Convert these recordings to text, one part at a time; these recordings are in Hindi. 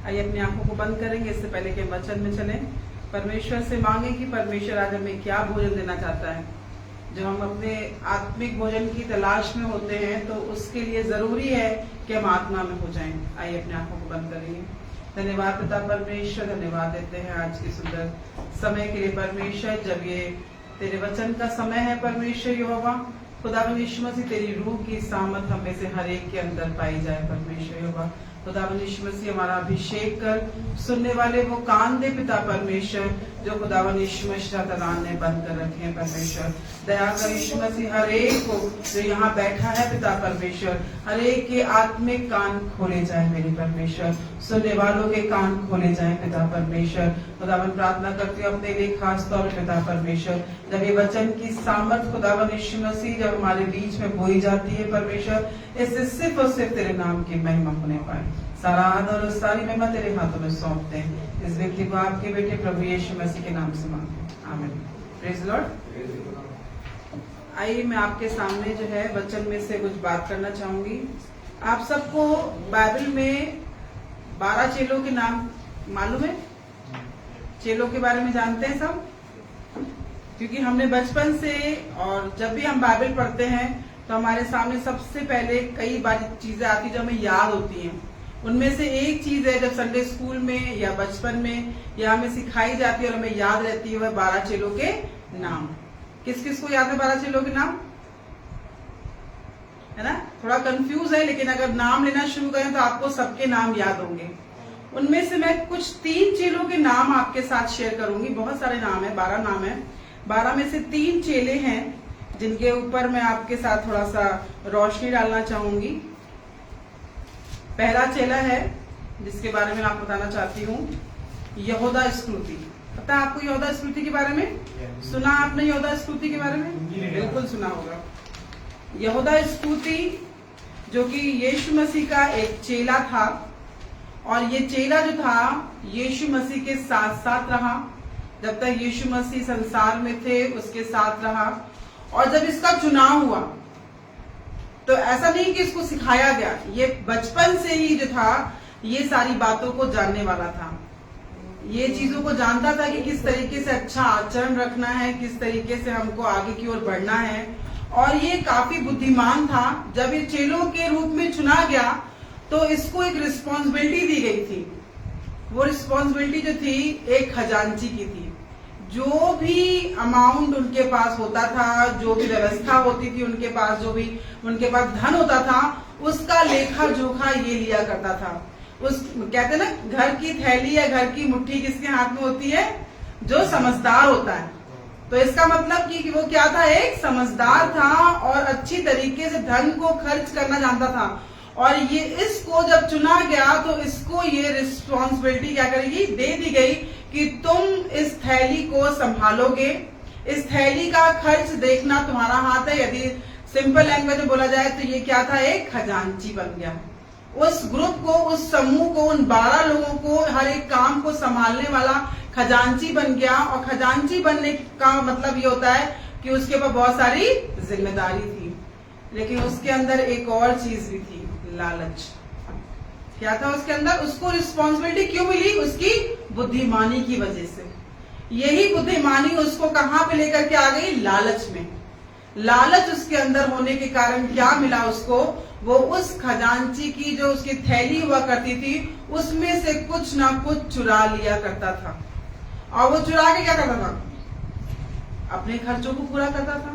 आइए अपनी आंखों को बंद करेंगे। इससे पहले कि हम वचन में चलें, परमेश्वर से मांगे कि परमेश्वर आज हमें क्या भोजन देना चाहता है। जब हम अपने आत्मिक भोजन की तलाश में होते हैं तो उसके लिए जरूरी है कि हम आत्मा में हो जाएं। आइए अपनी आंखों को बंद करेंगे। धन्यवाद पिता परमेश्वर, धन्यवाद देते हैं आज के सुंदर समय के लिए परमेश्वर, जब ये तेरे वचन का समय है परमेश्वर यहोवा। खुदावंद यीशु मसीह, तेरी रूह की सामर्थ हम में से हर एक के अंदर पाई जाए परमेश्वर यहोवा। खुदावंद यीशु मसीह, हमारा अभिषेक कर, सुनने वाले वो कान दे पिता परमेश्वर जो खुदावंद यीशु मसीह तरान ने बंद कर रखे हैं परमेश्वर। दया कर यीशु मसीह, हर एक को जो यहाँ बैठा है पिता परमेश्वर, हर एक के आत्मिक कान खोले जाए मेरे परमेश्वर, सुनने वालों के कान खोले जाए पिता परमेश्वर। खुदावंद प्रार्थना करती हूँ अपने लिए खास तौर पर पिता परमेश्वर, जब ये वचन की सामर्थ खुदावंद यीशु मसीह जब हमारे बीच में बोई जाती है परमेश्वर, इससे सिर्फ और सिर्फ तेरे नाम की महिमा होने पाए। सारा आदर और सारी महिमा तेरे हाथों में सौंपते हैं। इस व्यक्ति को आपके बेटे प्रभु यीशु मसीह के नाम से मांगते हैं, आमीन। Praise Lord. आइए मैं आपके सामने जो है वचन में से कुछ बात करना चाहूंगी। आप सबको बाइबल में 12 चेलों के नाम मालूम है? चेलों के बारे में जानते हैं सब? क्योंकि हमने बचपन से और जब भी हम बाइबल पढ़ते हैं तो हमारे सामने सबसे पहले कई बार चीजें आती जो हमें याद होती हैं। उनमें से एक चीज है जब संडे स्कूल में या बचपन में या हमें सिखाई जाती है और हमें याद रहती है, वह 12 चेलों के नाम। किस किस को याद है 12 चेलों के नाम? है ना? थोड़ा कंफ्यूज है, लेकिन अगर नाम लेना शुरू करें तो आपको सबके नाम याद होंगे। उनमें से मैं कुछ 3 चेलों के नाम आपके साथ शेयर करूंगी। बहुत सारे नाम है, 12 नाम है। 12 में से 3 चेले हैं जिनके ऊपर मैं आपके साथ थोड़ा सा रोशनी डालना चाहूंगी। पहला चेला है जिसके बारे में आपको बताना चाहती हूँ, यहूदा इस्करियोती। पता है आपको यहूदा इस्करियोती के बारे में? सुना आपने यहूदा इस्करियोती के बारे में? बिल्कुल सुना होगा। यहूदा इस्करियोती जो कि यीशु मसीह का एक चेला था, और ये चेला जो था यीशु मसीह के साथ साथ रहा। जब तक यीशु मसीह संसार में थे उसके साथ रहा, और जब इसका चुनाव हुआ तो ऐसा नहीं कि इसको सिखाया गया, ये बचपन से ही जो था ये सारी बातों को जानने वाला था। ये चीजों को जानता था कि किस तरीके से अच्छा आचरण रखना है, किस तरीके से हमको आगे की ओर बढ़ना है, और ये काफी बुद्धिमान था। जब ये चेलों के रूप में चुना गया तो इसको एक रिस्पॉन्सिबिलिटी दी गई थी। वो रिस्पॉन्सिबिलिटी जो थी एक खजांची की थी। जो भी अमाउंट उनके पास होता था, जो भी व्यवस्था होती थी उनके पास, जो भी उनके पास धन होता था, उसका लेखा जोखा ये लिया करता था। उस कहते हैं ना, घर की थैली या घर की मुट्ठी किसके हाथ में होती है? जो समझदार होता है। तो इसका मतलब कि वो क्या था? एक समझदार था और अच्छी तरीके से धन को खर्च करना जानता था। और ये इसको जब चुना गया तो इसको ये रिस्पॉन्सिबिलिटी क्या करेगी? दे दी गई कि तुम इस थैली को संभालोगे, इस थैली का खर्च देखना तुम्हारा हाथ है। यदि सिंपल लैंग्वेज में बोला जाए तो ये क्या था? एक खजांची बन गया। उस ग्रुप को, उस समूह को, उन 12 लोगों को, हर एक काम को संभालने वाला खजांची बन गया। और खजांची बनने का मतलब ये होता है कि उसके ऊपर बहुत सारी जिम्मेदारी थी, लेकिन उसके अंदर एक और चीज भी थी, लालच। क्या था उसके अंदर? उसको रिस्पॉन्सिबिलिटी क्यों मिली? उसकी बुद्धिमानी की वजह से। यही बुद्धिमानी उसको कहां पे लेकर के आ गई? लालच में। लालच उसके अंदर होने के कारण क्या मिला उसको? वो उस खजांची की जो उसकी थैली हुआ करती थी उसमें से कुछ ना कुछ चुरा लिया करता था। और वो चुरा के क्या करता था? अपने खर्चों को पूरा करता था।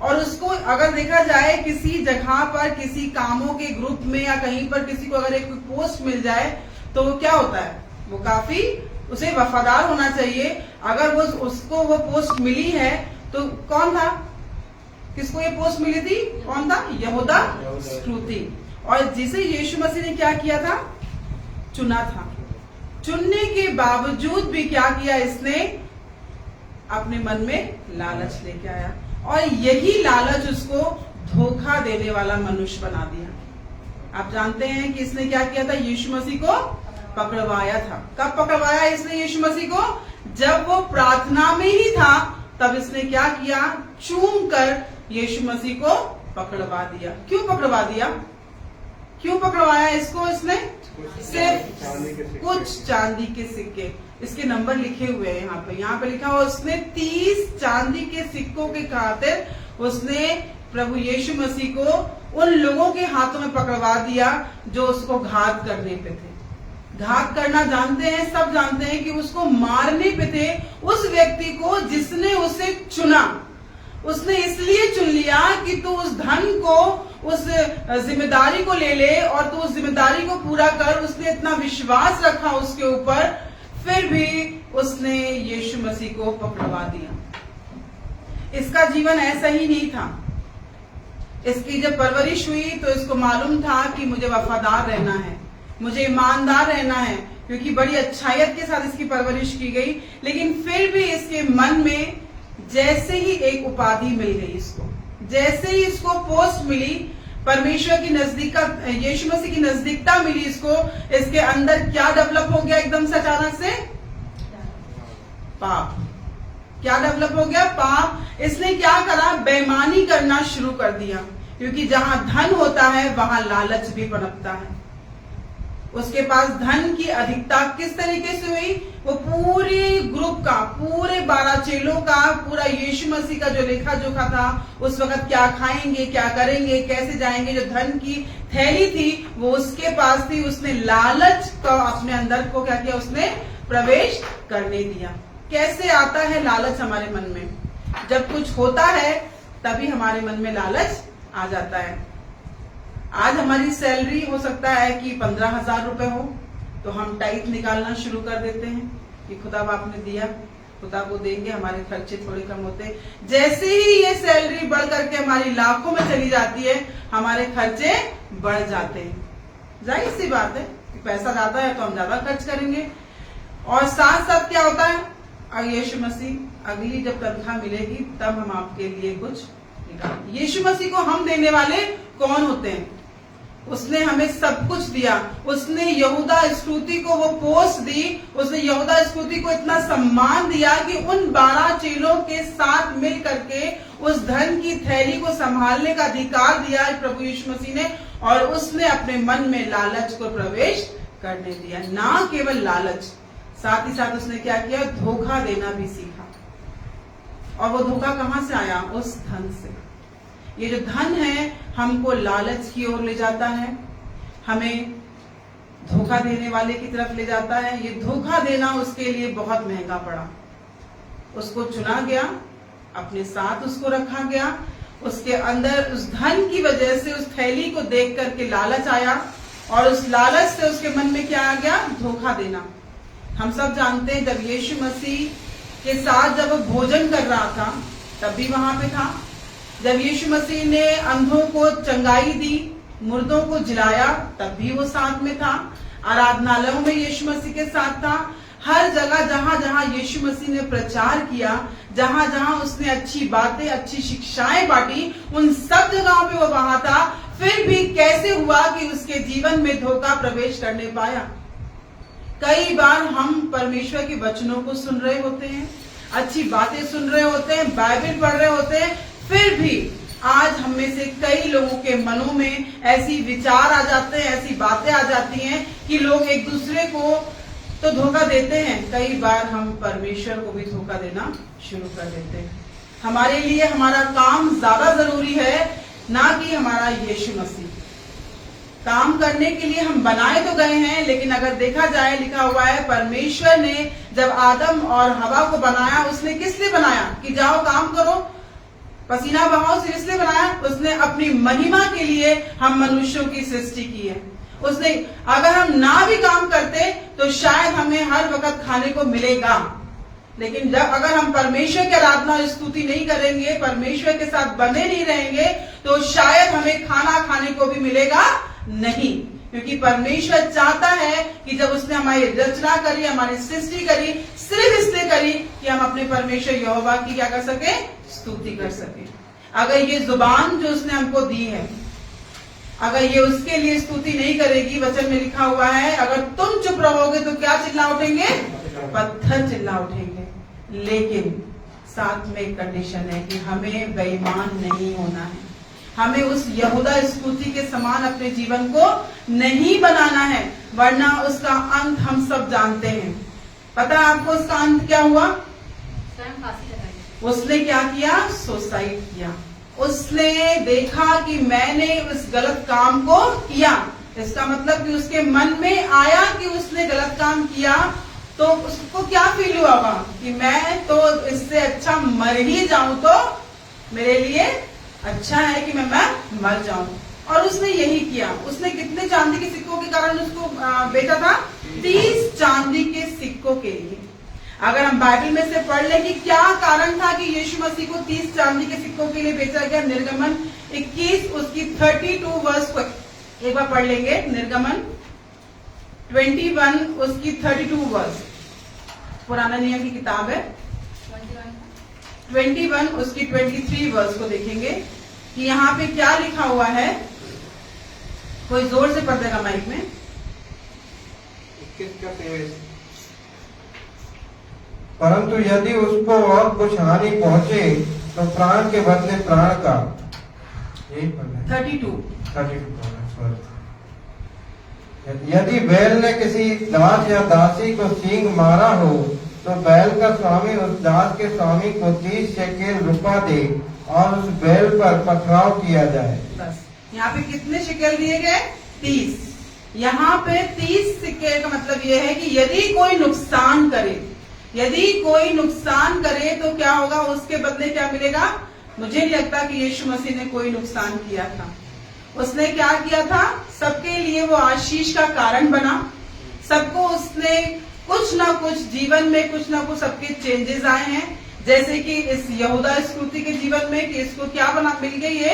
और उसको अगर देखा जाए किसी जगह पर, किसी कामों के ग्रुप में या कहीं पर किसी को अगर एक पोस्ट मिल जाए तो वो क्या होता है? वो काफी उसे वफादार होना चाहिए। अगर वो उसको वो पोस्ट मिली है तो कौन था? किसको ये पोस्ट मिली थी? कौन था? यहूदा इस्करियोती। और जिसे यीशु मसीह ने क्या किया था? चुना था। चुनने के बावजूद भी क्या किया इसने? अपने मन में लालच लेके आया, और यही लालच उसको धोखा देने वाला मनुष्य बना दिया। आप जानते हैं कि इसने क्या किया था? यीशु मसीह को पकड़वाया था। कब पकड़वाया इसने यीशु मसीह को? जब वो प्रार्थना में ही था, तब इसने क्या किया? चूम कर यीशु मसीह को पकड़वा दिया। क्यों पकड़वा दिया? क्यों पकड़वाया इसको इसने? सिर्फ कुछ चांदी के सिक्के, इसके नंबर लिखे हुए हैं यहाँ पे लिखा हुआ, उसने 30 चांदी के सिक्कों के खातिर उसने प्रभु यीशु मसीह को उन लोगों के हाथों में पकड़वा दिया जो उसको घात करने पे थे। घात करना जानते हैं, सब जानते हैं कि उसको मारने पे थे उस व्यक्ति को जिसने उसे चुना। उसने इसलिए चुन लिया कि तू उस धन को, उस जिम्मेदारी को ले ले और तू उस जिम्मेदारी को पूरा कर। उसने इतना विश्वास रखा उसके ऊपर, फिर भी उसने यीशु मसीह को पकड़वा दिया। इसका जीवन ऐसा ही नहीं था। इसकी जब परवरिश हुई तो इसको मालूम था कि मुझे वफादार रहना है, मुझे ईमानदार रहना है, क्योंकि बड़ी अच्छाइयत के साथ इसकी परवरिश की गई। लेकिन फिर भी इसके मन में जैसे ही एक उपाधि मिल गई इसको, जैसे ही इसको पोस्ट मिली, परमेश्वर की नजदीकता, यीशु मसीह की नजदीकता मिली इसको, इसके अंदर क्या डेवलप हो गया एकदम से अचानक से? पाप। क्या डेवलप हो गया? पाप। इसने क्या करा? बेईमानी करना शुरू कर दिया, क्योंकि जहां धन होता है वहां लालच भी पनपता है। उसके पास धन की अधिकता किस तरीके से हुई? वो पूरे ग्रुप का, पूरे 12 चेलों का, पूरा यीशु मसीह का जो लेखा जोखा था, उस वक्त क्या खाएंगे, क्या करेंगे, कैसे जाएंगे, जो धन की थैली थी वो उसके पास थी। उसने लालच का अपने अंदर को क्या किया? उसने प्रवेश करने दिया। कैसे आता है लालच हमारे मन में? जब कुछ होता है तभी हमारे मन में लालच आ जाता है। आज हमारी सैलरी हो सकता है कि 15,000 रुपए हो, तो हम टाइप निकालना शुरू कर देते हैं कि खुदा आपने दिया, खुदा को देंगे, हमारे खर्चे थोड़े कम होते हैं। जैसे ही ये सैलरी बढ़ करके हमारी लाखों में चली जाती है, हमारे खर्चे बढ़ जाते हैं। जाहिर सी बात है कि पैसा ज्यादा है तो हम ज्यादा खर्च करेंगे। और साथ साथ क्या होता है? यीशु मसीह अगली जब तनख्वाह मिलेगी तब हम आपके लिए कुछ निकालेंगे। यीशु मसीह को हम देने वाले कौन होते हैं? उसने हमें सब कुछ दिया। उसने यहूदा इस्करियोती को वो पोस्ट दी, उसने यहूदा इस्करियोती को इतना सम्मान दिया कि उन 12 चेलों के साथ मिल करके उस धन की थैली को संभालने का अधिकार दिया प्रभु यीशु मसीह ने। और उसने अपने मन में लालच को प्रवेश करने दिया। ना केवल लालच, साथ ही साथ उसने क्या किया? धोखा देना भी सीखा। और वो धोखा कहां से आया? उस धन से। ये जो धन है हमको लालच की ओर ले जाता है, हमें धोखा देने वाले की तरफ ले जाता है। ये धोखा देना उसके लिए बहुत महंगा पड़ा। उसको चुना गया, अपने साथ उसको रखा गया, उसके अंदर उस धन की वजह से उस थैली को देख करके लालच आया, और उस लालच से उसके मन में क्या आ गया? धोखा देना। हम सब जानते हैं जब यीशु मसीह के साथ जब वो भोजन कर रहा था तब भी वहां पे था। जब यीशु मसीह ने अंधों को चंगाई दी, मुर्दों को जिलाया, तब भी वो साथ में था। आराधनालयों में यीशु मसीह के साथ था। हर जगह जहां जहां यीशु मसीह ने प्रचार किया, जहां जहां उसने अच्छी बातें, अच्छी शिक्षाएं बांटी, उन सब जगहों पे वो वहां था। फिर भी कैसे हुआ कि उसके जीवन में धोखा प्रवेश करने पाया? कई बार हम परमेश्वर के वचनों को सुन रहे होते हैं, अच्छी बातें सुन रहे होते हैं, बाइबल पढ़ रहे होते हैं, फिर भी आज हम में से कई लोगों के मनों में ऐसी विचार आ जाते हैं, ऐसी बातें आ जाती हैं कि लोग एक दूसरे को तो धोखा देते हैं, कई बार हम परमेश्वर को भी धोखा देना शुरू कर देते हैं। हमारे लिए हमारा काम ज्यादा जरूरी है ना कि हमारा यीशु मसीह। काम करने के लिए हम बनाए तो गए हैं, लेकिन अगर देखा जाए, लिखा हुआ है परमेश्वर ने जब आदम और हवा को बनाया, उसने किस लिए बनाया? कि जाओ काम करो, पसीना बहाओ, सिर्फ इसलिए बनाया? उसने अपनी महिमा के लिए हम मनुष्यों की सृष्टि की है। उसने, अगर हम ना भी काम करते तो शायद हमें हर वक्त खाने को मिलेगा, लेकिन जब अगर हम परमेश्वर की आराधना और स्तुति नहीं करेंगे, परमेश्वर के साथ बने नहीं रहेंगे, तो शायद हमें खाना खाने को भी मिलेगा नहीं। क्योंकि परमेश्वर चाहता है कि जब उसने हमारी रचना करी, हमारी सृष्टि करी, सिर्फ इसलिए करी कि हम अपने परमेश्वर यहोवा की क्या कर सके? स्तुति कर सके। अगर ये जुबान जो उसने हमको दी है, अगर ये उसके लिए स्तुति नहीं करेगी, वचन में लिखा हुआ है अगर तुम चुप रहोगे तो क्या चिल्ला उठेंगे? पत्थर चिल्ला उठेंगे। लेकिन साथ में एक कंडीशन है कि हमें बेईमान नहीं होना है, हमें उस यहूदा स्कूती के समान अपने जीवन को नहीं बनाना है, वरना उसका अंत हम सब जानते हैं। पता है आपको उसका अंत क्या हुआ? स्वयं फांसी लगाई। उसने क्या किया? सुसाइड किया। उसने देखा कि मैंने उस गलत काम को किया, इसका मतलब कि उसके मन में आया कि उसने गलत काम किया, तो उसको क्या फील हुआ होगा कि मैं तो इससे अच्छा मर ही जाऊं तो मेरे लिए अच्छा है कि मैं मर जाऊं। और उसने यही किया। उसने कितने चांदी के सिक्कों के कारण उसको बेचा था? 30 चांदी के सिक्कों के लिए। अगर हम बाइबल में से पढ़ लें कि क्या कारण था कि यीशु मसीह को 30 चांदी के सिक्कों के लिए बेचा गया, निर्गमन 21 उसकी 32 वर्ष को एक बार पढ़ लेंगे। निर्गमन 21 उसकी 32 वर्ष, पुराना नियम की किताब है। 21 उसकी 23 वर्ष को देखेंगे कि यहाँ पे क्या लिखा हुआ है। कोई जोर से पढ़ देगा माइक में। परंतु यदि उसको और कुछ हानि पहुंचे तो प्राण के बदले प्राण का, यही पढ़ना है। 32 यदि बैल ने किसी दास या दासी को सींग मारा हो तो बैल का स्वामी उस दास के स्वामी को 30 शेकेल रुपया दे और उस बैल पर पथराव किया जाए। बस यहाँ पे कितने शेकेल दिए गए? 30। यहाँ पे 30 शेकेल का मतलब ये है कि यदि कोई नुकसान करे, यदि कोई नुकसान करे तो क्या होगा? उसके बदले क्या मिलेगा? मुझे नहीं लगता कि यीशु मसीह ने कोई नुकसान किया था। उसने क्या किया था? सबके लिए वो आशीष का कारण बना। सबको उसने कुछ ना कुछ जीवन में कुछ ना कुछ सबके चेंजेस आए हैं। जैसे कि इस यहूदा स्कूती के जीवन में कि इसको क्या बना मिल गई, ये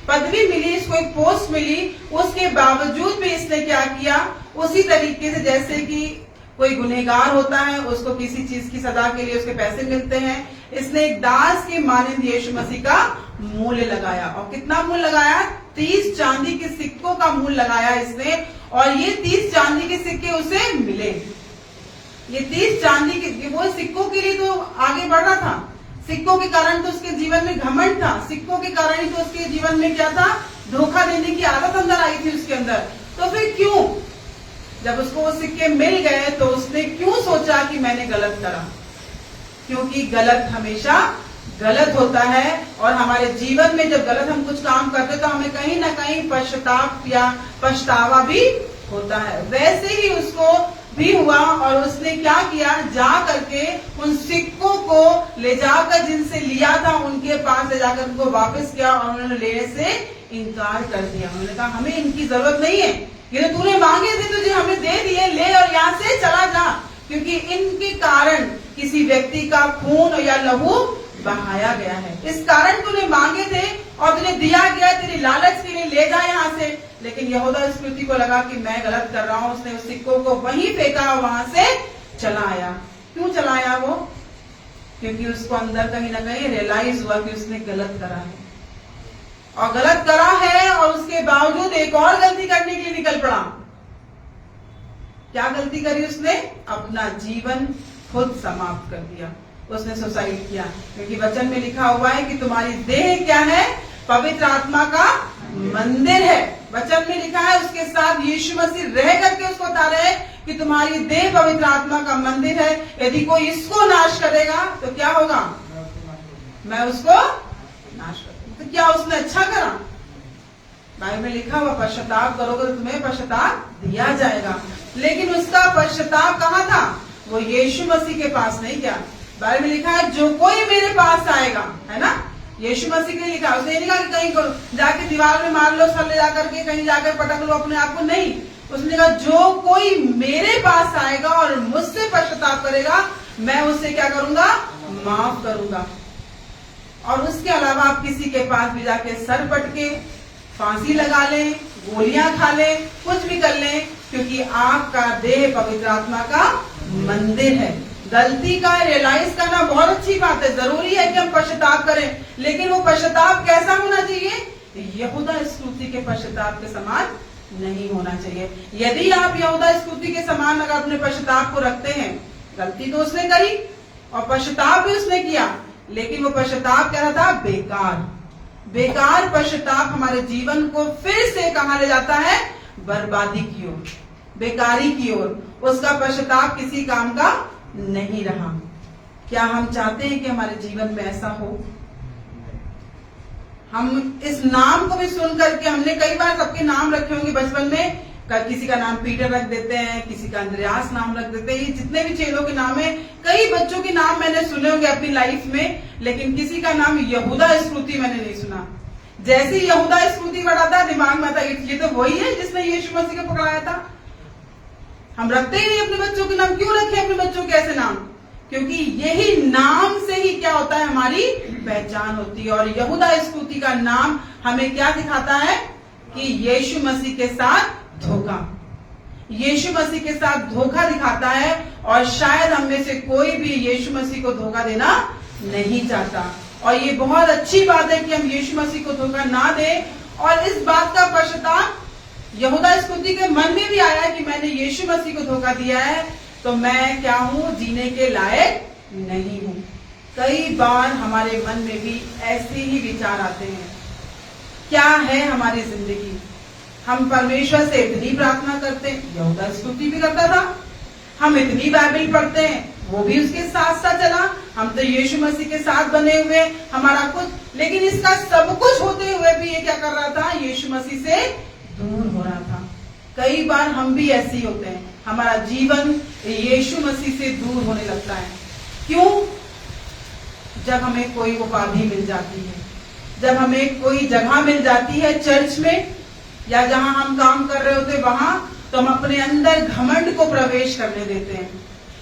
पदवी मिली, इसको एक पोस्ट मिली। उसके बावजूद भी इसने क्या किया? उसी तरीके से जैसे कि कोई गुनहगार होता है, उसको किसी चीज की सजा के लिए उसके पैसे मिलते हैं, इसने एक दास के मानंद यीशु मसीह का मूल्य लगाया। और कितना मूल्य लगाया? 30 चांदी के सिक्कों का मूल्य लगाया इसने। और ये 30 चांदी के सिक्के उसे मिले। ये 30 चांदी के, वो सिक्कों के लिए तो आगे बढ़ रहा था। सिक्कों के कारण तो उसके जीवन में घमंड था। सिक्कों के कारण ही तो उसके जीवन में क्या था? धोखा देने की आदत अंदर आई थी उसके अंदर। तो फिर क्यों, जब उसको वो सिक्के मिल गए तो उसने क्यों सोचा कि मैंने गलत करा? क्योंकि गलत हमेशा गलत होता है। और हमारे जीवन में जब गलत हम कुछ काम करते तो हमें कहीं ना कहीं पश्चाताप या पछतावा भी होता है। वैसे ही उसको भी हुआ। और उसने क्या किया? जा करके उन सिक्कों को ले जाकर, जिनसे लिया था उनके पास ले जाकर उनको वापस किया और उन्होंने लेने से इनकार कर दिया। उन्होंने कहा हमें इनकी जरूरत नहीं है, ये तो तूने मांगे थे, तुझे हमने दे दिए, ले और यहाँ से चला जा। क्योंकि इनके कारण किसी व्यक्ति का खून या लहू बहाया गया है। इस कारण तूने मांगे थे और तुझे दिया गया, तेरी लालच के लिए ले जा यहाँ से। लेकिन यहूदा स्कूती को लगा कि मैं गलत कर रहा हूँ। उसने उस सिक्कों को वहीं फेंका और वहां से चला आया। क्यों चला आया वो? क्योंकि उसको अंदर कहीं ना कहीं रियलाइज हुआ कि उसने गलत करा है। और गलत करा है और उसके बावजूद एक और गलती करने के लिए निकल पड़ा। क्या गलती करी उसने? अपना जीवन खुद समाप्त कर दिया। उसने सुसाइड किया। क्योंकि वचन में लिखा हुआ है कि तुम्हारी देह क्या है? पवित्र आत्मा का मंदिर है। वचन में लिखा है, उसके साथ यीशु मसीह रह करके उसको बता रहे हैं कि तुम्हारी देह पवित्र आत्मा का मंदिर है। यदि कोई इसको नाश करेगा तो क्या होगा? मैं उसको नाश करूंगा। तो क्या उसने अच्छा करा? बाइबल में लिखा हुआ पश्चाताप करोगे तो तुम्हें पश्चाताप दिया जाएगा। लेकिन उसका पश्चाताप कहाँ था? वो यीशु मसीह के पास नहीं गया। बाइबल में लिखा है जो कोई मेरे पास आएगा, है ना? यीशु मसीह के लिखा। उसने नहीं कहा कि कहीं जाके दीवार में मार लो, सर ले जाकर के कहीं जाकर पटक लो अपने आप को, नहीं। उसने कहा जो कोई मेरे पास आएगा और मुझसे पश्चाताप करेगा, मैं उसे क्या करूंगा? माफ करूंगा। और उसके अलावा आप किसी के पास भी जाके सर पटके, फांसी लगा लें, गोलियां खा लें, कुछ भी कर लें, क्योंकि आपका देह पवित्र आत्मा का मंदिर है। गलती का रियलाइज करना बहुत अच्छी बात है, जरूरी है कि हम पश्चाताप करें, लेकिन वो पश्चाताप कैसा होना चाहिए? यहूदा स्कूती के पश्चाताप के समान नहीं होना चाहिए। यदि आप यहूदा स्कूती के समान अगर अपने पश्चाताप को रखते हैं, गलती तो उसने करी और पश्चाताप भी उसने किया, लेकिन वो पश्चाताप क्या था? बेकार। बेकार पश्चाताप हमारे जीवन को फिर से कहां ले जाता है? बर्बादी की ओर, बेकारी की ओर। उसका पश्चाताप किसी काम का नहीं रहा। क्या हम चाहते हैं कि हमारे जीवन में ऐसा हो? हम इस नाम को भी सुन करके, हमने कई बार सबके नाम रखे होंगे बचपन में, किसी का नाम पीटर रख देते हैं, किसी का अंद्रयास नाम रख देते हैं। ये जितने भी चेलों के नाम है, कई बच्चों के नाम मैंने सुने होंगे अपनी लाइफ में, लेकिन किसी का नाम यहूदा इस्करियोती मैंने नहीं सुना। जैसे ही यहूदा इस्करियोती पढ़ा था, दिमाग में आता ये तो वही है जिसने यीशु मसीह को पकड़ाया था। हम रखते ही नहीं अपने बच्चों के नाम। क्यों रखे अपने बच्चों के ऐसे नाम? क्योंकि यही नाम से ही क्या होता है? हमारी पहचान होती है। और यहूदा इस्करियोती का नाम हमें क्या दिखाता है? कि यीशु मसीह के साथ धोखा, यीशु मसीह के साथ धोखा दिखाता है। और शायद हम में से कोई भी यीशु मसीह को धोखा देना नहीं चाहता। और ये बहुत अच्छी बात है कि हम यीशु मसीह को धोखा ना दें। और इस बात का पश्चाताप यहूदा इस्करियोती के मन में भी आया कि मैंने यीशु मसीह को धोखा दिया है, तो मैं क्या हूं? जीने के लायक नहीं हूं। कई बार हमारे मन में भी ऐसे ही विचार आते हैं। क्या है हमारी जिंदगी? हम परमेश्वर से इतनी प्रार्थना करते हैं, यहूदा इस्करियोती भी करता था। हम इतनी बाइबल पढ़ते हैं, वो भी उसके साथ साथ चला। हम तो यीशु मसीह के साथ बने हुए, हमारा कुछ, लेकिन इसका सब कुछ होते हुए भी ये क्या कर रहा था? यीशु मसीह से दूर हो रहा था। कई बार हम भी ऐसे ही होते हैं, हमारा जीवन यीशु मसीह से दूर होने लगता है। क्यों? जब हमें कोई उपाधि मिल जाती है, जब हमें कोई जगह मिल जाती है चर्च में, या जहां हम काम कर रहे होते वहां, तो हम अपने अंदर घमंड को प्रवेश करने देते हैं।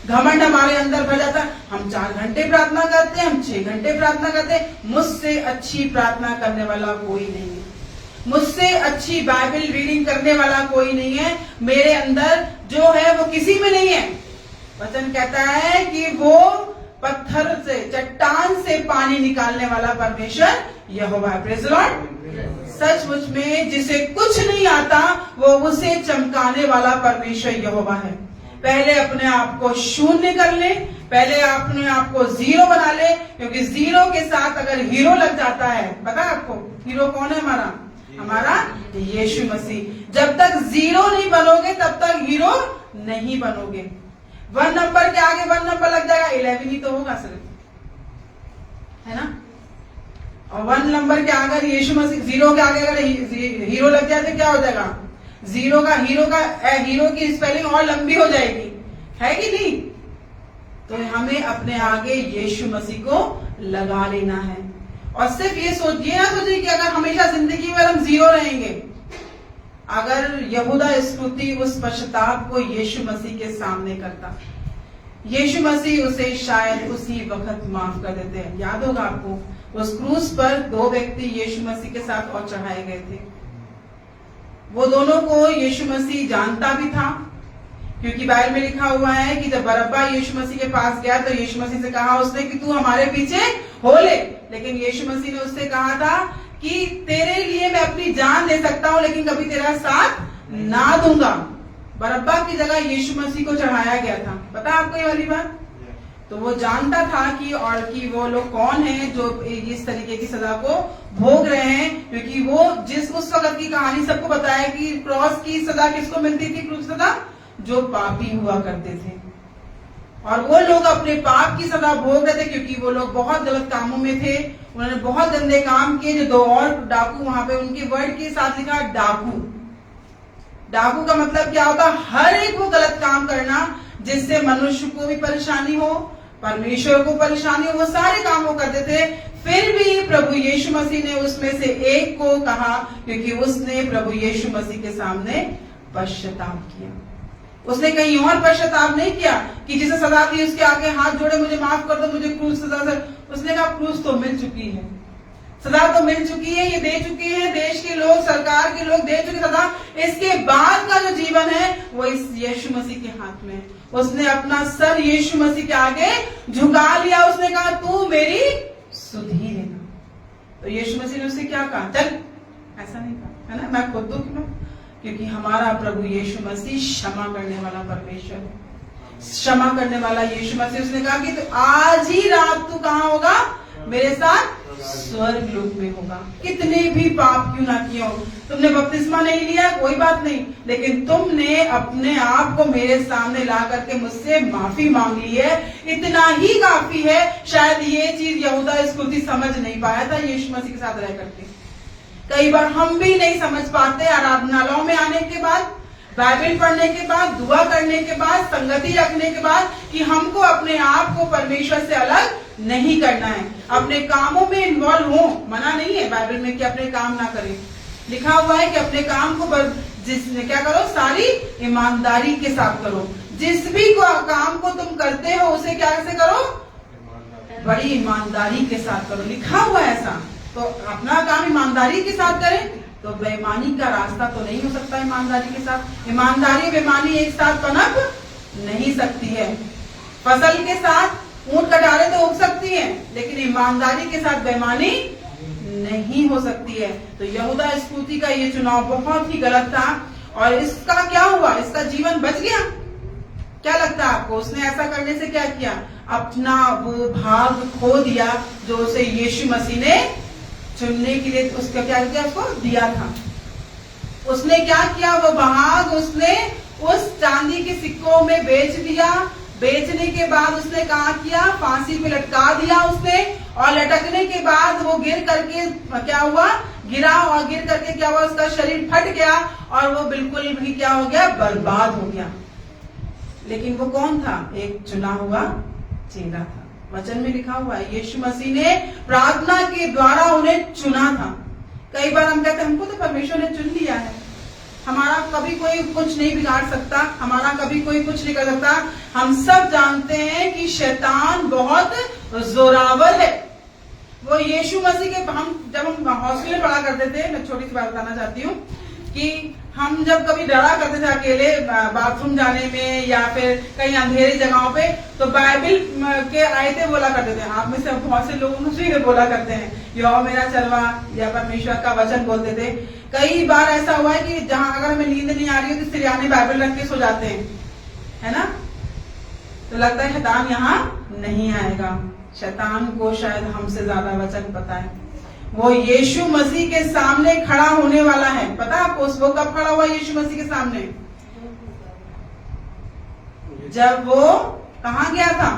घमंड हमारे अंदर भर जाता है। हम 4 घंटे प्रार्थना करते हैं, हम 6 घंटे प्रार्थना करते हैं, मुझसे अच्छी प्रार्थना करने वाला कोई नहीं है, मुझसे अच्छी बाइबल रीडिंग करने वाला कोई नहीं है। मेरे अंदर जो है वो किसी में नहीं है। वचन कहता है कि वो पत्थर से, चट्टान से पानी निकालने वाला परमेश्वर यहोवा है। Praise the Lord. सचमुच में जिसे कुछ नहीं आता, वो उसे चमकाने वाला परमेश्वर यहोवा है। पहले अपने आप को शून्य कर ले, पहले अपने आप को 0 बना ले, क्योंकि 0 के साथ अगर हीरो लग जाता है, पता है आपको हीरो कौन है? हमारा यीशु मसीह। जब तक 0 नहीं बनोगे तब तक हीरो नहीं बनोगे। 1 नंबर के आगे 1 नंबर लग जाएगा, 11 ही तो होगा सिर्फ, है ना? और 1 नंबर के आगे यीशु मसीह, 0 के आगे अगर हीरो लग जाए तो क्या हो जाएगा? हीरो की स्पेलिंग और लंबी हो जाएगी, है कि नहीं? तो हमें अपने आगे यीशु मसीह को लगा लेना है। और सिर्फ ये ना सोचिए कि अगर हमेशा जिंदगी में हम 0 रहेंगे। अगर यहूदा इस्करियोती उस पश्चाताप को यीशु मसीह के सामने करता, यीशु मसीह उसे शायद उसी वक्त माफ कर देते हैं। याद होगा आपको, उस क्रूस पर 2 व्यक्ति यीशु मसीह के साथ और चढ़ाए गए थे। वो दोनों को यीशु मसीह जानता भी था, क्योंकि बाइबल में लिखा हुआ है कि जब बरअब्बा यीशु मसीह के पास गया तो यीशु मसीह से कहा उसने कि तू हमारे पीछे हो ले। लेकिन यीशु मसीह ने उससे कहा था कि तेरे लिए मैं अपनी जान दे सकता हूं, लेकिन कभी तेरा साथ ना दूंगा। बरअब्बा की जगह यीशु मसीह को चढ़ाया गया था। पता आपको ये वाली बात? तो वो जानता था कि वो लोग कौन हैं जो इस तरीके की सजा को भोग रहे हैं, क्योंकि वो उस वक्त की कहानी सबको बताया कि क्रॉस की सजा किसको मिलती थी? क्रूस सजा जो पापी हुआ करते थे। और वो लोग अपने पाप की सजा भोग रहे थे, क्योंकि वो लोग बहुत गलत कामों में थे। उन्होंने बहुत गंदे काम किए। जो 2 और डाकू वहां पे उनके वर्ड के साथ लिखा डाकू। डाकू का मतलब क्या होता? हर एक वो गलत काम करना जिससे मनुष्य को भी परेशानी हो, परमेश्वर को परेशानी हो, वो सारे काम वो करते थे। फिर भी प्रभु यीशु मसीह ने उसमें से एक को कहा, क्योंकि उसने प्रभु यीशु मसीह के सामने पश्चाताप किया। उसने कहीं और पश्चाताप नहीं किया कि जिसे सजा थी उसके आगे हाथ जोड़े, मुझे माफ कर दो, मुझे क्रूस सजा से। उसने कहा क्रूस तो मिल चुकी है, सजा तो मिल चुकी है, ये दे चुके हैं देश के लोग, सरकार के लोग दे चुके सजा। इसके बाद का जो जीवन है वो इस यीशु मसीह के हाथ में। उसने अपना सर यीशु मसीह के आगे झुका लिया। उसने कहा तू मेरी सुधि लेना। तो यीशु मसीह ने उससे क्या कहा? चल, ऐसा नहीं कहा, है ना, मैं खुद दुख लूं, क्योंकि हमारा प्रभु यीशु मसीह क्षमा करने वाला परमेश्वर है, क्षमा करने वाला यीशु मसीह। उसने कहा कि तो आज ही रात तू कहां होगा? मेरे साथ स्वर्ग लोक में होगा। कितने भी पाप क्यों ना किए हो, तुमने बपतिस्मा नहीं लिया कोई बात नहीं, लेकिन तुमने अपने आप को मेरे सामने ला करके मुझसे माफी मांग ली है, इतना ही काफी है। शायद ये चीज यहूदा इस्करियोती समझ नहीं पाया था यीशु मसीह के साथ रह करके। कई बार हम भी नहीं समझ पाते आराधनालयों में आने के बाद, बाइबल पढ़ने के बाद, दुआ करने के बाद, संगति रखने के बाद, कि हमको अपने आप को परमेश्वर से अलग नहीं करना है, अपने कामों में इन्वॉल्व हो। मना नहीं है बाइबल में कि अपने काम ना करें, लिखा हुआ है कि अपने काम को जिसने क्या करो, सारी ईमानदारी के साथ करो। जिस भी काम को तुम करते हो उसे क्या से करो, बड़ी ईमानदारी के साथ करो, लिखा हुआ है ऐसा। तो अपना काम ईमानदारी के साथ करें तो बेईमानी का रास्ता तो नहीं हो सकता। ईमानदारी के साथ, ईमानदारी और बेईमानी एक साथ पनप नहीं सकती है। फसल के साथ ऊंट कटारे तो उग सकती है, लेकिन ईमानदारी के साथ बेईमानी नहीं हो सकती है। तो यहूदा इस्करियोती का ये चुनाव बहुत ही गलत था, और इसका क्या हुआ, इसका जीवन बच गया। क्या लगता है आपको, उसने ऐसा करने से क्या किया, अपना वो भाग खो दिया जो उसे यीशु मसीह ने चुनने के लिए उसका क्या किया, उसको दिया था। उसने क्या किया, वो भाग उसने उस चांदी के सिक्कों में बेच दिया। बेचने के बाद उसने कहा किया, फांसी पे लटका दिया उसने, और लटकने के बाद वो गिर करके क्या हुआ, गिरा, और गिर करके क्या हुआ, उसका शरीर फट गया और वो बिल्कुल भी क्या हो गया, बर्बाद हो गया। लेकिन वो कौन था, एक चुना हुआ चेला था। वचन में लिखा हुआ है यीशु मसीह ने प्रार्थना के द्वारा उन्हें चुना था। कई बार हम कहते हैं हमको तो परमेश्वर ने चुन लिया है, हमारा कभी कोई कुछ नहीं बिगाड़ सकता, हमारा कभी कोई कुछ नहीं कर सकता। हम सब जानते हैं कि शैतान बहुत जोरावर है। वो यीशु मसीह के, जब हम हॉस्टल में पढ़ा करते थे, मैं छोटी सी बात बताना चाहती हूँ कि हम जब कभी डरा करते थे अकेले बाथरूम जाने में या फिर कहीं अंधेरी जगहों पे, तो बाइबल के आयतें बोला करते थे। आप में से बहुत से लोग मुझे बोला करते हैं, यहोवा मेरा चलवा, या परमेश्वर का वचन बोलते थे। कई बार ऐसा हुआ है कि जहां अगर हमें नींद नहीं आ रही है तो सिरहाने बाइबल रख के सो जाते हैं, है ना। तो लगता है शैतान यहाँ नहीं आएगा। शैतान को शायद हमसे ज्यादा वचन पता है। वो यीशु मसीह के सामने खड़ा होने वाला है। पता है आपको वो कब खड़ा हुआ यीशु मसीह के सामने, जब वो कहाँ गया था,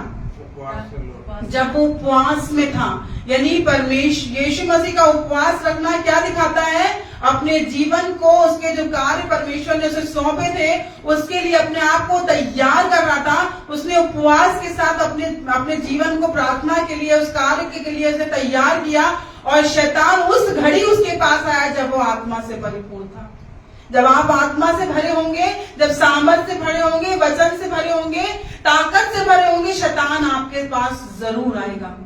जब वो उपवास में था। यानी यीशु मसीह का उपवास रखना क्या दिखाता है, अपने जीवन को, उसके जो कार्य परमेश्वर ने उसे सौंपे थे उसके लिए अपने आप को तैयार कर रहा था। उसने उपवास के साथ अपने जीवन को प्रार्थना के लिए, उस कार्य के लिए उसे तैयार किया। और शैतान उस घड़ी उसके पास आया जब वो आत्मा से परिपूर्ण था। जब आप आत्मा से भरे होंगे, जब सामर्थ से भरे होंगे, वचन से भरे होंगे, ताकत से भरे होंगे, शैतान आपके पास जरूर आएगा।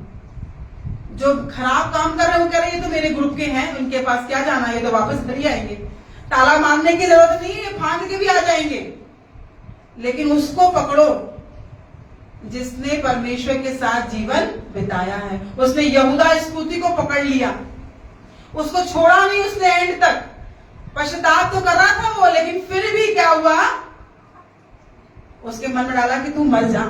जो खराब काम कर रहे हो, कह रहे ये तो मेरे ग्रुप के हैं, उनके पास क्या जाना, ये तो वापस घर ही आएंगे, ताला मारने की जरूरत नहीं है, फांद के भी आ जाएंगे। लेकिन उसको पकड़ो जिसने परमेश्वर के साथ जीवन बिताया है। उसने यहूदा इस्करियोती को पकड़ लिया, उसको छोड़ा नहीं उसने एंड तक। पश्चाताप तो कर रहा था वो, लेकिन फिर भी क्या हुआ, उसके मन में डाला कि तू मर जा,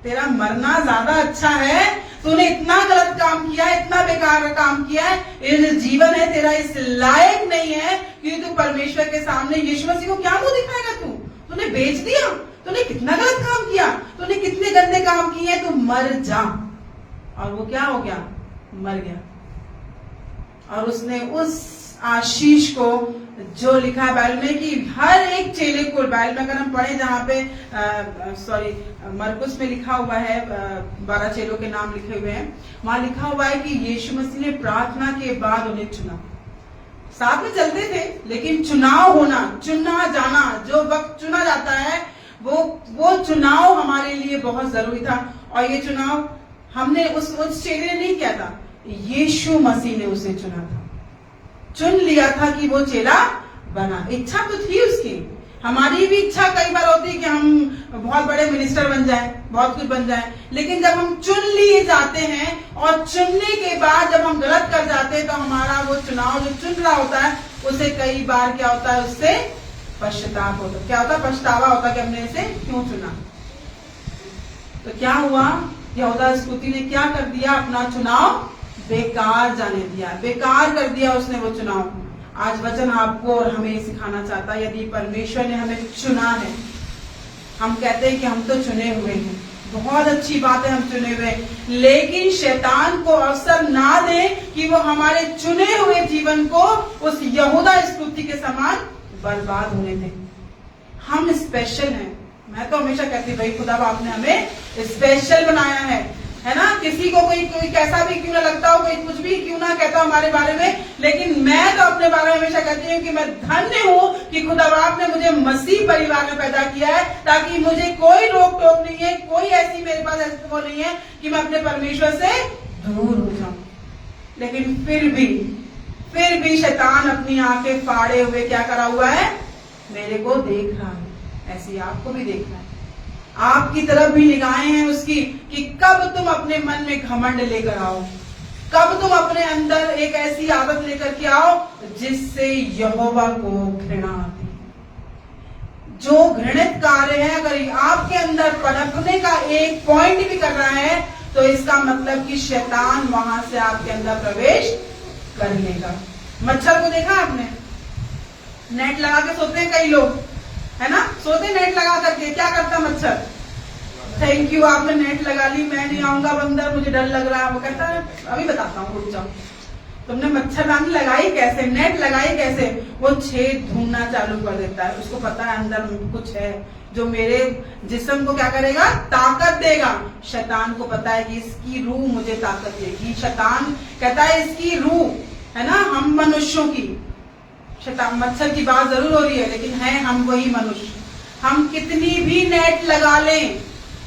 तेरा मरना ज्यादा अच्छा है, तूने इतना गलत काम किया, इतना बेकार काम किया है, ये जीवन है तेरा इस लायक नहीं है कि तू परमेश्वर के सामने यीशु मसीह को क्या मुंह दिखाएगा। तूने बेच दिया, तूने कितना गलत काम किया, तूने कितने गंदे काम किए, तू मर जा। और वो क्या हो गया, मर गया। और उसने उस आशीष को, जो लिखा है बाइबल में कि हर एक चेले को, बाइबल में अगर हम पढ़े जहाँ पे मरकुस में लिखा हुआ है, 12 चेलों के नाम लिखे हुए हैं, वहां लिखा हुआ है कि यीशु मसीह ने प्रार्थना के बाद उन्हें चुना। साथ में चलते थे, लेकिन चुनाव होना, चुना जाना, जो वक्त चुना जाता है वो चुनाव हमारे लिए बहुत जरूरी था। और ये चुनाव हमने उस चेले ने नहीं किया था, यीशु मसीह ने उसे चुना था, चुन लिया था कि वो चेला बना। इच्छा तो थी उसकी, हमारी भी इच्छा कई बार होती है कि हम बहुत बड़े मिनिस्टर बन जाएं, बहुत कुछ बन जाएं, लेकिन जब हम चुन लिए जाते हैं और चुनने के बाद जब हम गलत कर जाते हैं तो हमारा वो चुनाव जो चुन रहा होता है उसे कई बार क्या होता है, उससे पश्चाताप होता है। क्या होता है, पछतावा होता है कि हमने इसे क्यों चुना। तो क्या हुआ, यहूदा इस्करियोती ने क्या कर दिया, अपना चुनाव बेकार जाने दिया, बेकार कर दिया उसने वो चुनाव। आज वचन आपको और हमें सिखाना चाहता है, यदि परमेश्वर ने हमें चुना है, हम कहते हैं कि हम तो चुने हुए हैं, बहुत अच्छी बात है, हम चुने हुए, लेकिन शैतान को अवसर ना दे कि वो हमारे चुने हुए जीवन को उस यहूदा स्फूर्ति के समान बर्बाद होने दे। हम स्पेशल हैं। मैं तो हमेशा कहती भाई खुदा आपने हमें स्पेशल बनाया है ना। किसी को कोई कैसा भी क्यों ना लगता हो, कोई कुछ भी क्यों ना कहता हो हमारे बारे में, लेकिन मैं तो अपने बारे में हमेशा कहती हूँ कि मैं धन्य हूँ कि खुदा बाप ने मुझे मसीह परिवार में पैदा किया है, ताकि मुझे कोई रोक टोक नहीं है, कोई ऐसी मेरे पास ऐसी वो नहीं है कि मैं अपने परमेश्वर से दूर हो जाऊं। लेकिन फिर भी शैतान अपनी आंखें फाड़े हुए क्या करा हुआ है, मेरे को देख रहा है। ऐसे आपको भी देखना है, आपकी तरफ भी निगाहें हैं उसकी कि कब तुम अपने मन में घमंड लेकर आओ, कब तुम अपने अंदर एक ऐसी आदत लेकर के आओ जिससे यहोवा को घृणा आती है। जो घृणित कार्य है अगर आपके अंदर पनपने का एक पॉइंट भी कर रहा है, तो इसका मतलब कि शैतान वहां से आपके अंदर प्रवेश कर लेगा। मच्छर को देखा आपने, नेट लगा के सोते हैं कई लोग, है ना, सोते नेट लगा करके, क्या करता मच्छर, थैंक यू आपने नेट लगा ली, मैं नहीं आऊंगा बंदर, मुझे डर लग रहा है। वो कहता है अभी बताता हूँ, रुक जाओ, तुमने मच्छरदानी लगाई कैसे, नेट लगाई कैसे, वो छेद ढूंढना चालू कर देता है। उसको पता है अंदर कुछ है जो मेरे जिस्म को क्या करेगा, ताकत देगा। शैतान को पता है कि इसकी रूह मुझे ताकत देगी। शैतान कहता है इसकी रूह, है ना, हम मनुष्यों की, शैतान मच्छर की बात जरूर हो रही है, लेकिन है हम वही मनुष्य। हम कितनी भी नेट लगा लें,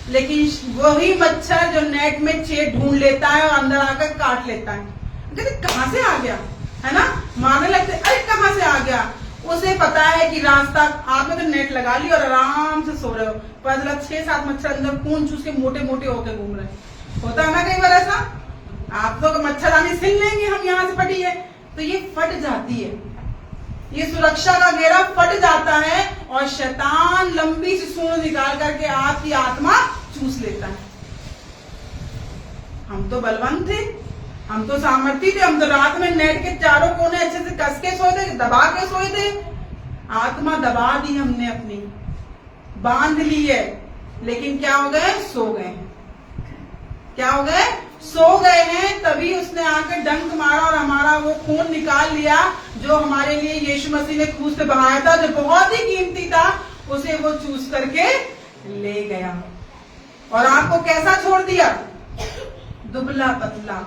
लेकिन वही मच्छर जो नेट में छेद ढूंढ लेता है और अंदर आकर काट लेता है। कहते कहां से आ गया, है ना, मारने लगते, अरे कहां से आ गया। उसे पता है कि रास्ता, आपने तो नेट लगा ली और आराम से सो रहे हो, पता चला 6-7 मच्छर अंदर खून चूस के मोटे मोटे होके घूम रहे। होता है ना कई बार ऐसा, आप तो मच्छरदानी सिल लेंगे, हम यहाँ से फटी है, तो ये फट जाती है, ये सुरक्षा का घेरा फट जाता है और शैतान लंबी सी सूंड निकाल करके आपकी आत्मा चूस लेता है। हम तो बलवंत थे, हम तो सामर्थी थे, हम तो रात में नेट के चारों कोने अच्छे से कस के सोए थे, दबा के सोए थे। आत्मा दबा दी हमने अपनी, बांध ली है, लेकिन क्या हो गए, सो गए। क्या हो गए, सो गए हैं। तभी उसने आकर डंक मारा और हमारा वो खून निकाल लिया जो हमारे लिए यीशु मसीह ने क्रूस पे बहाया था, जो बहुत ही कीमती था, उसे वो चूस करके ले गया। और आपको कैसा छोड़ दिया, दुबला पतला।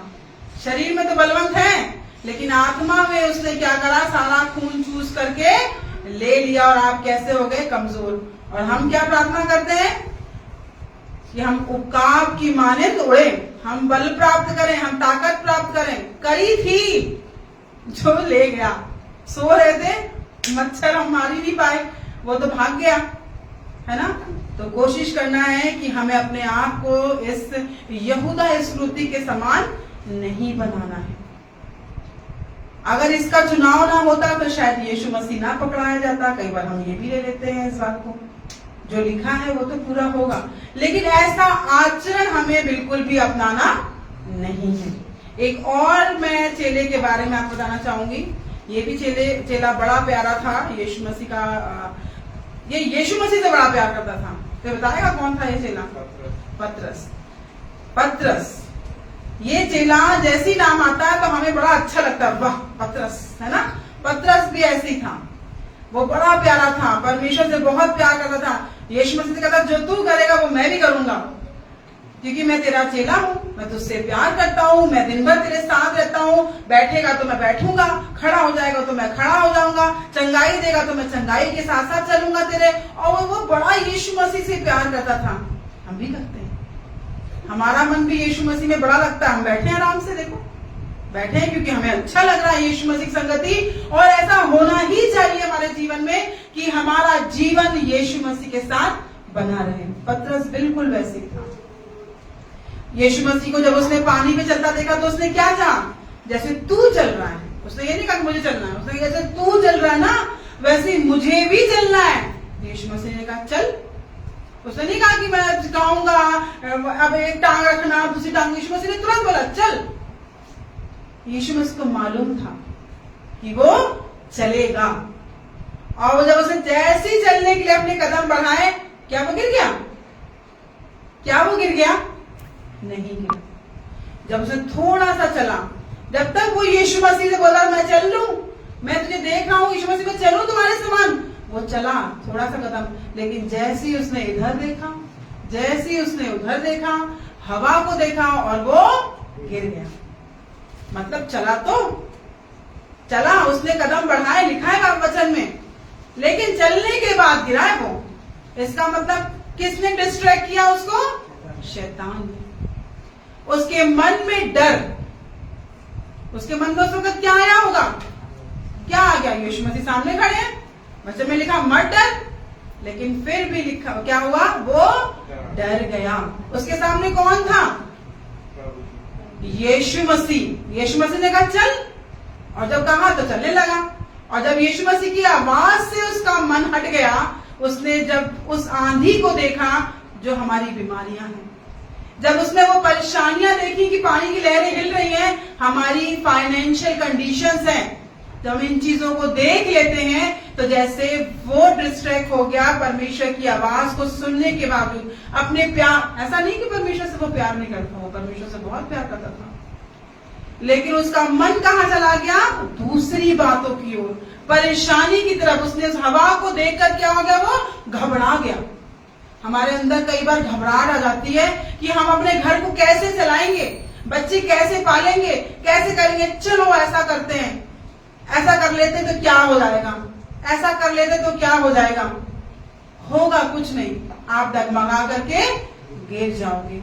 शरीर में तो बलवंत है, लेकिन आत्मा में उसने क्या करा, सारा खून चूस करके ले लिया और आप कैसे हो गए, कमजोर। और हम क्या प्रार्थना करते हैं कि हम उकाब की मानिंद उड़े, हम बल प्राप्त करें, हम ताकत प्राप्त करें। करी थी जो ले गया, सो रहे थे, मच्छर हम मार ही नहीं पाए, वो तो भाग गया, है ना। तो कोशिश करना है कि हमें अपने आप को इस यहूदा स्मृति के समान नहीं बनाना है। अगर इसका चुनाव ना होता तो शायद यीशु मसीह ना पकड़ाया जाता। कई बार हम ये भी ले लेते हैं इस बात को, जो लिखा है वो तो पूरा होगा, लेकिन ऐसा आचरण हमें बिल्कुल भी अपनाना नहीं है। एक और मैं चेले के बारे में आपको बताना चाहूंगी। ये भी चेला बड़ा प्यारा था यीशु मसीह का, ये यीशु मसीह से बड़ा प्यार करता था। तो बताएगा कौन था ये चेला? पतरस। ये चेला जैसे ही नाम आता है तो हमें बड़ा अच्छा लगता है, वाह पतरस, है ना। पतरस भी ऐसे ही था, वो बड़ा प्यारा था, परमेश्वर से बहुत प्यार करता था। यीशु मसीह से कहता जो तू करेगा वो मैं भी करूंगा, क्योंकि मैं तेरा चेला हूँ, मैं तुझसे प्यार करता हूँ, मैं दिन भर तेरे साथ रहता हूँ, बैठेगा तो मैं बैठूंगा, खड़ा हो जाएगा तो मैं खड़ा हो जाऊंगा, चंगाई देगा तो मैं चंगाई के साथ साथ चलूंगा तेरे। और वो बड़ा यीशु मसीह से प्यार करता था। हम भी करते हैं, हमारा मन भी यीशु मसीह में बड़ा लगता है। हम बैठे हैं आराम से, देखो बैठे हैं क्योंकि हमें अच्छा लग रहा है यीशु मसीह की संगति, और ऐसा होना ही चाहिए हमारे जीवन में कि हमारा जीवन यीशु मसीह के साथ बना रहे। पतरस बिल्कुल वैसे ही था। यीशु मसीह को जब उसने पानी पे चलता देखा तो उसने क्या कहा, जैसे तू चल रहा है। उसने ये नहीं कहा मुझे चलना है, उसने जैसे तू चल रहा है ना वैसे मुझे भी चलना है। यीशु मसीह ने कहा चल। उसने नहीं कहा कि मैं सिखाऊंगा, अब एक टांग रखना दूसरी टांग। यीशु मसीह ने तुरंत बोला चल। यीशु मसीह को मालूम था कि वो चलेगा, और वो जब उसने जैसे ही चलने के लिए अपने कदम बढ़ाए, क्या वो गिर गया? क्या वो गिर गया? नहीं गिरा। जब उसने थोड़ा सा चला, जब तक वो यीशु मसीह से बोला मैं चल लूं, मैं तुझे देख रहा हूं, यीशु मसीह को चलूं तुम्हारे समान, वो चला थोड़ा सा कदम, लेकिन जैसे ही उसने इधर देखा, जैसे ही उसने उधर देखा, हवा को देखा, और वो गिर गया। मतलब चला, उसने कदम बढ़ाए, लिखा है वचन में, लेकिन चलने के बाद गिरा है वो। इसका मतलब किसने डिस्ट्रैक्ट किया उसको? शैतान ने। उसके मन में डर, उसके मन में उस वक्त क्या आया होगा? क्या आ गया? यीशु मसीह सामने खड़े हैं, वचन में लिखा मत डर, लेकिन फिर भी लिखा क्या हुआ? वो डर गया। उसके सामने कौन था? यीशु मसीह। यीशु मसीह ने कहा चल, और जब कहा तो चलने लगा। और जब यीशु मसीह की आवाज से उसका मन हट गया, उसने जब उस आंधी को देखा जो हमारी बीमारियां हैं, जब उसने वो परेशानियां देखी कि पानी की लहरें हिल रही हैं, हमारी फाइनेंशियल कंडीशंस हैं, जब इन चीजों को देख लेते हैं तो जैसे वो डिस्ट्रैक्ट हो गया परमेश्वर की आवाज को सुनने के बावजूद। अपने प्यार, ऐसा नहीं कि परमेश्वर से वो प्यार नहीं करता, वो परमेश्वर से बहुत प्यार करता था, लेकिन उसका मन कहाँ चला गया? दूसरी बातों की ओर, परेशानी की तरफ। उसने उस हवा को देखकर क्या हो गया? वो घबरा गया। हमारे अंदर कई बार घबराहट आ जाती है कि हम अपने घर को कैसे चलाएंगे, बच्चे कैसे पालेंगे, कैसे करेंगे। चलो ऐसा करते हैं, ऐसा कर लेते तो क्या हो जाएगा, ऐसा कर लेते तो क्या हो जाएगा। होगा कुछ नहीं, आप डगमगा करके गिर जाओगे।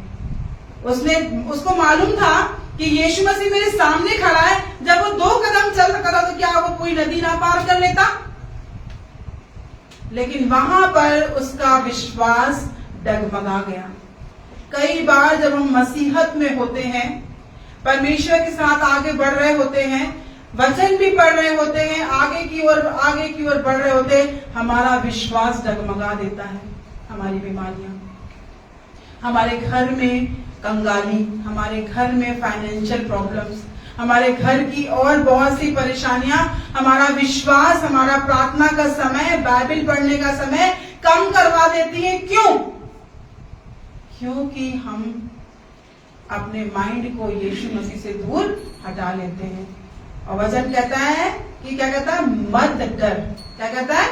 उसको मालूम था कि यीशु मसीह मेरे सामने खड़ा है, जब वो 2 कदम चल सकता था तो क्या वो कोई नदी ना पार कर लेता? लेकिन वहां पर उसका विश्वास डगमगा गया। कई बार जब हम मसीहत में होते हैं, परमेश्वर के साथ आगे बढ़ रहे होते हैं, वचन भी पढ़ रहे होते हैं, आगे की ओर बढ़ रहे होते हैं, हमारा विश्वास डगमगा देता है। हमारी बीमारियां, हमारे घर में कंगाली, हमारे घर में फाइनेंशियल प्रॉब्लम्स, हमारे घर की और बहुत सी परेशानियां हमारा विश्वास, हमारा प्रार्थना का समय, बाइबल पढ़ने का समय कम करवा देती हैं। क्यों? क्योंकि हम अपने माइंड को यीशु मसीह से दूर हटा लेते हैं। और वचन कहता है कि क्या कहता है? मत डर। क्या कहता है?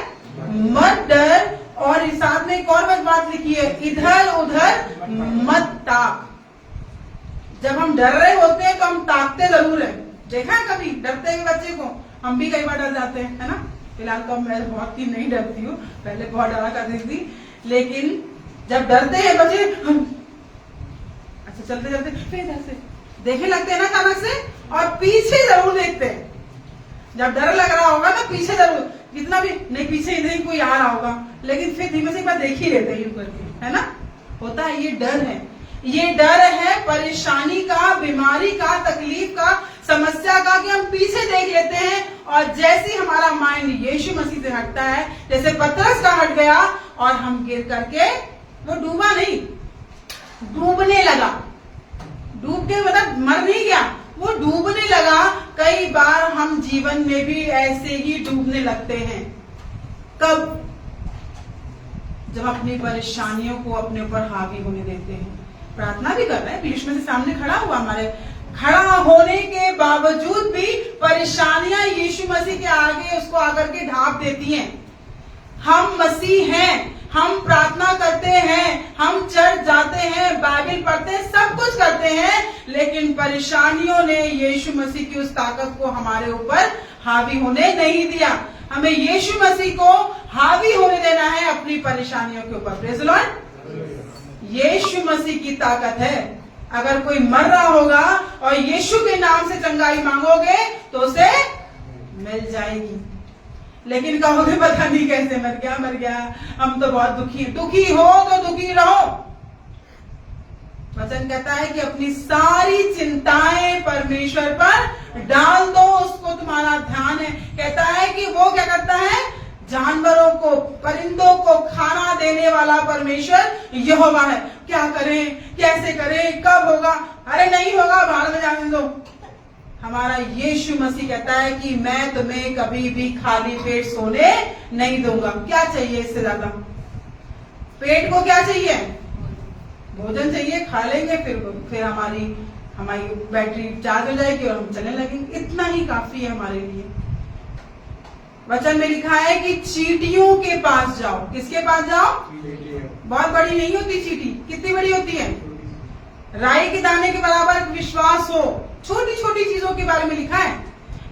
मत डर। और इस साथ में एक और बात लिखी है, इधर उधर मत ताक। जब हम डर रहे होते हैं तो हम ताकते जरूर है। देखा है कभी डरते हुए बच्चे को? हम भी कई बार डर जाते हैं, है ना। फिलहाल तो मैं बहुत ही नहीं डरती हूँ, पहले बहुत डरा करती थी, लेकिन जब डरते हैं बच्चे, अच्छा चलते चलते फिर जैसे देखने लगते हैं ना अचानक से, और पीछे जरूर देखते हैं। जब डर लग रहा होगा ना, पीछे जरूर, जितना भी नहीं पीछे नहीं कोई आ रहा होगा, लेकिन फिर धीमे से एक बार देख ही लेते हैं करके, है ना। होता है, ये डर है। ये डर है परेशानी का, बीमारी का, तकलीफ का, समस्या का, कि हम पीछे देख लेते हैं, और जैसे हमारा माइंड यीशु मसीह से हटता है, जैसे पतरस का हट गया, और हम गिर करके, वो डूबा नहीं, डूबने लगा। डूब के मतलब मर नहीं गया, वो डूबने लगा। कई बार हम जीवन में भी ऐसे ही डूबने लगते हैं। कब? जब अपनी परेशानियों को अपने ऊपर हावी होने देते हैं। प्रार्थना भी कर रहे हैं, यीशु मसीह सामने खड़ा हुआ, हमारे खड़ा होने के बावजूद भी परेशानियां यीशु मसीह के आगे उसको आकर के ढांप देती हैं। हम मसीह हैं, हम प्रार्थना करते हैं, हम चर्च जाते हैं, बाइबल पढ़ते हैं, सब कुछ करते हैं, लेकिन परेशानियों ने यीशु मसीह की उस ताकत को हमारे ऊपर हावी होने नहीं दिया। हमें यीशु मसीह को हावी होने देना है अपनी परेशानियों के ऊपर। Praise the Lord. Yeshu Masih की ताकत है। अगर कोई मर रहा होगा और यीशु के नाम से चंगाई मांगोगे तो उसे मिल जाएगी, लेकिन कहोगे पता नहीं कैसे मर गया, हम तो बहुत दुखी। दुखी हो तो दुखी रहो। वचन कहता है कि अपनी सारी चिंताएं परमेश्वर पर डाल दो, उसको तुम्हारा ध्यान है। कहता है कि वो क्या करता है? जानवरों को, परिंदों को खाना देने वाला परमेश्वर यहोवा है। क्या करें, कैसे करें, कब होगा? अरे नहीं होगा, बाहर में जाने दो, हमारा यीशु मसीह कहता है कि मैं तुम्हें कभी भी खाली पेट सोने नहीं दूंगा। क्या चाहिए इससे ज्यादा? पेट को क्या चाहिए? भोजन चाहिए, खा लेंगे, फिर हमारी बैटरी चार्ज हो जाएगी और हम चलने लगेंगे। इतना ही काफी है हमारे लिए। वचन में लिखा है कि चींटियों के पास जाओ। किसके पास जाओ? बहुत बड़ी नहीं होती चींटी। कितनी बड़ी होती है? राई के दाने के बराबर विश्वास हो। छोटी छोटी चीजों के बारे में लिखा है।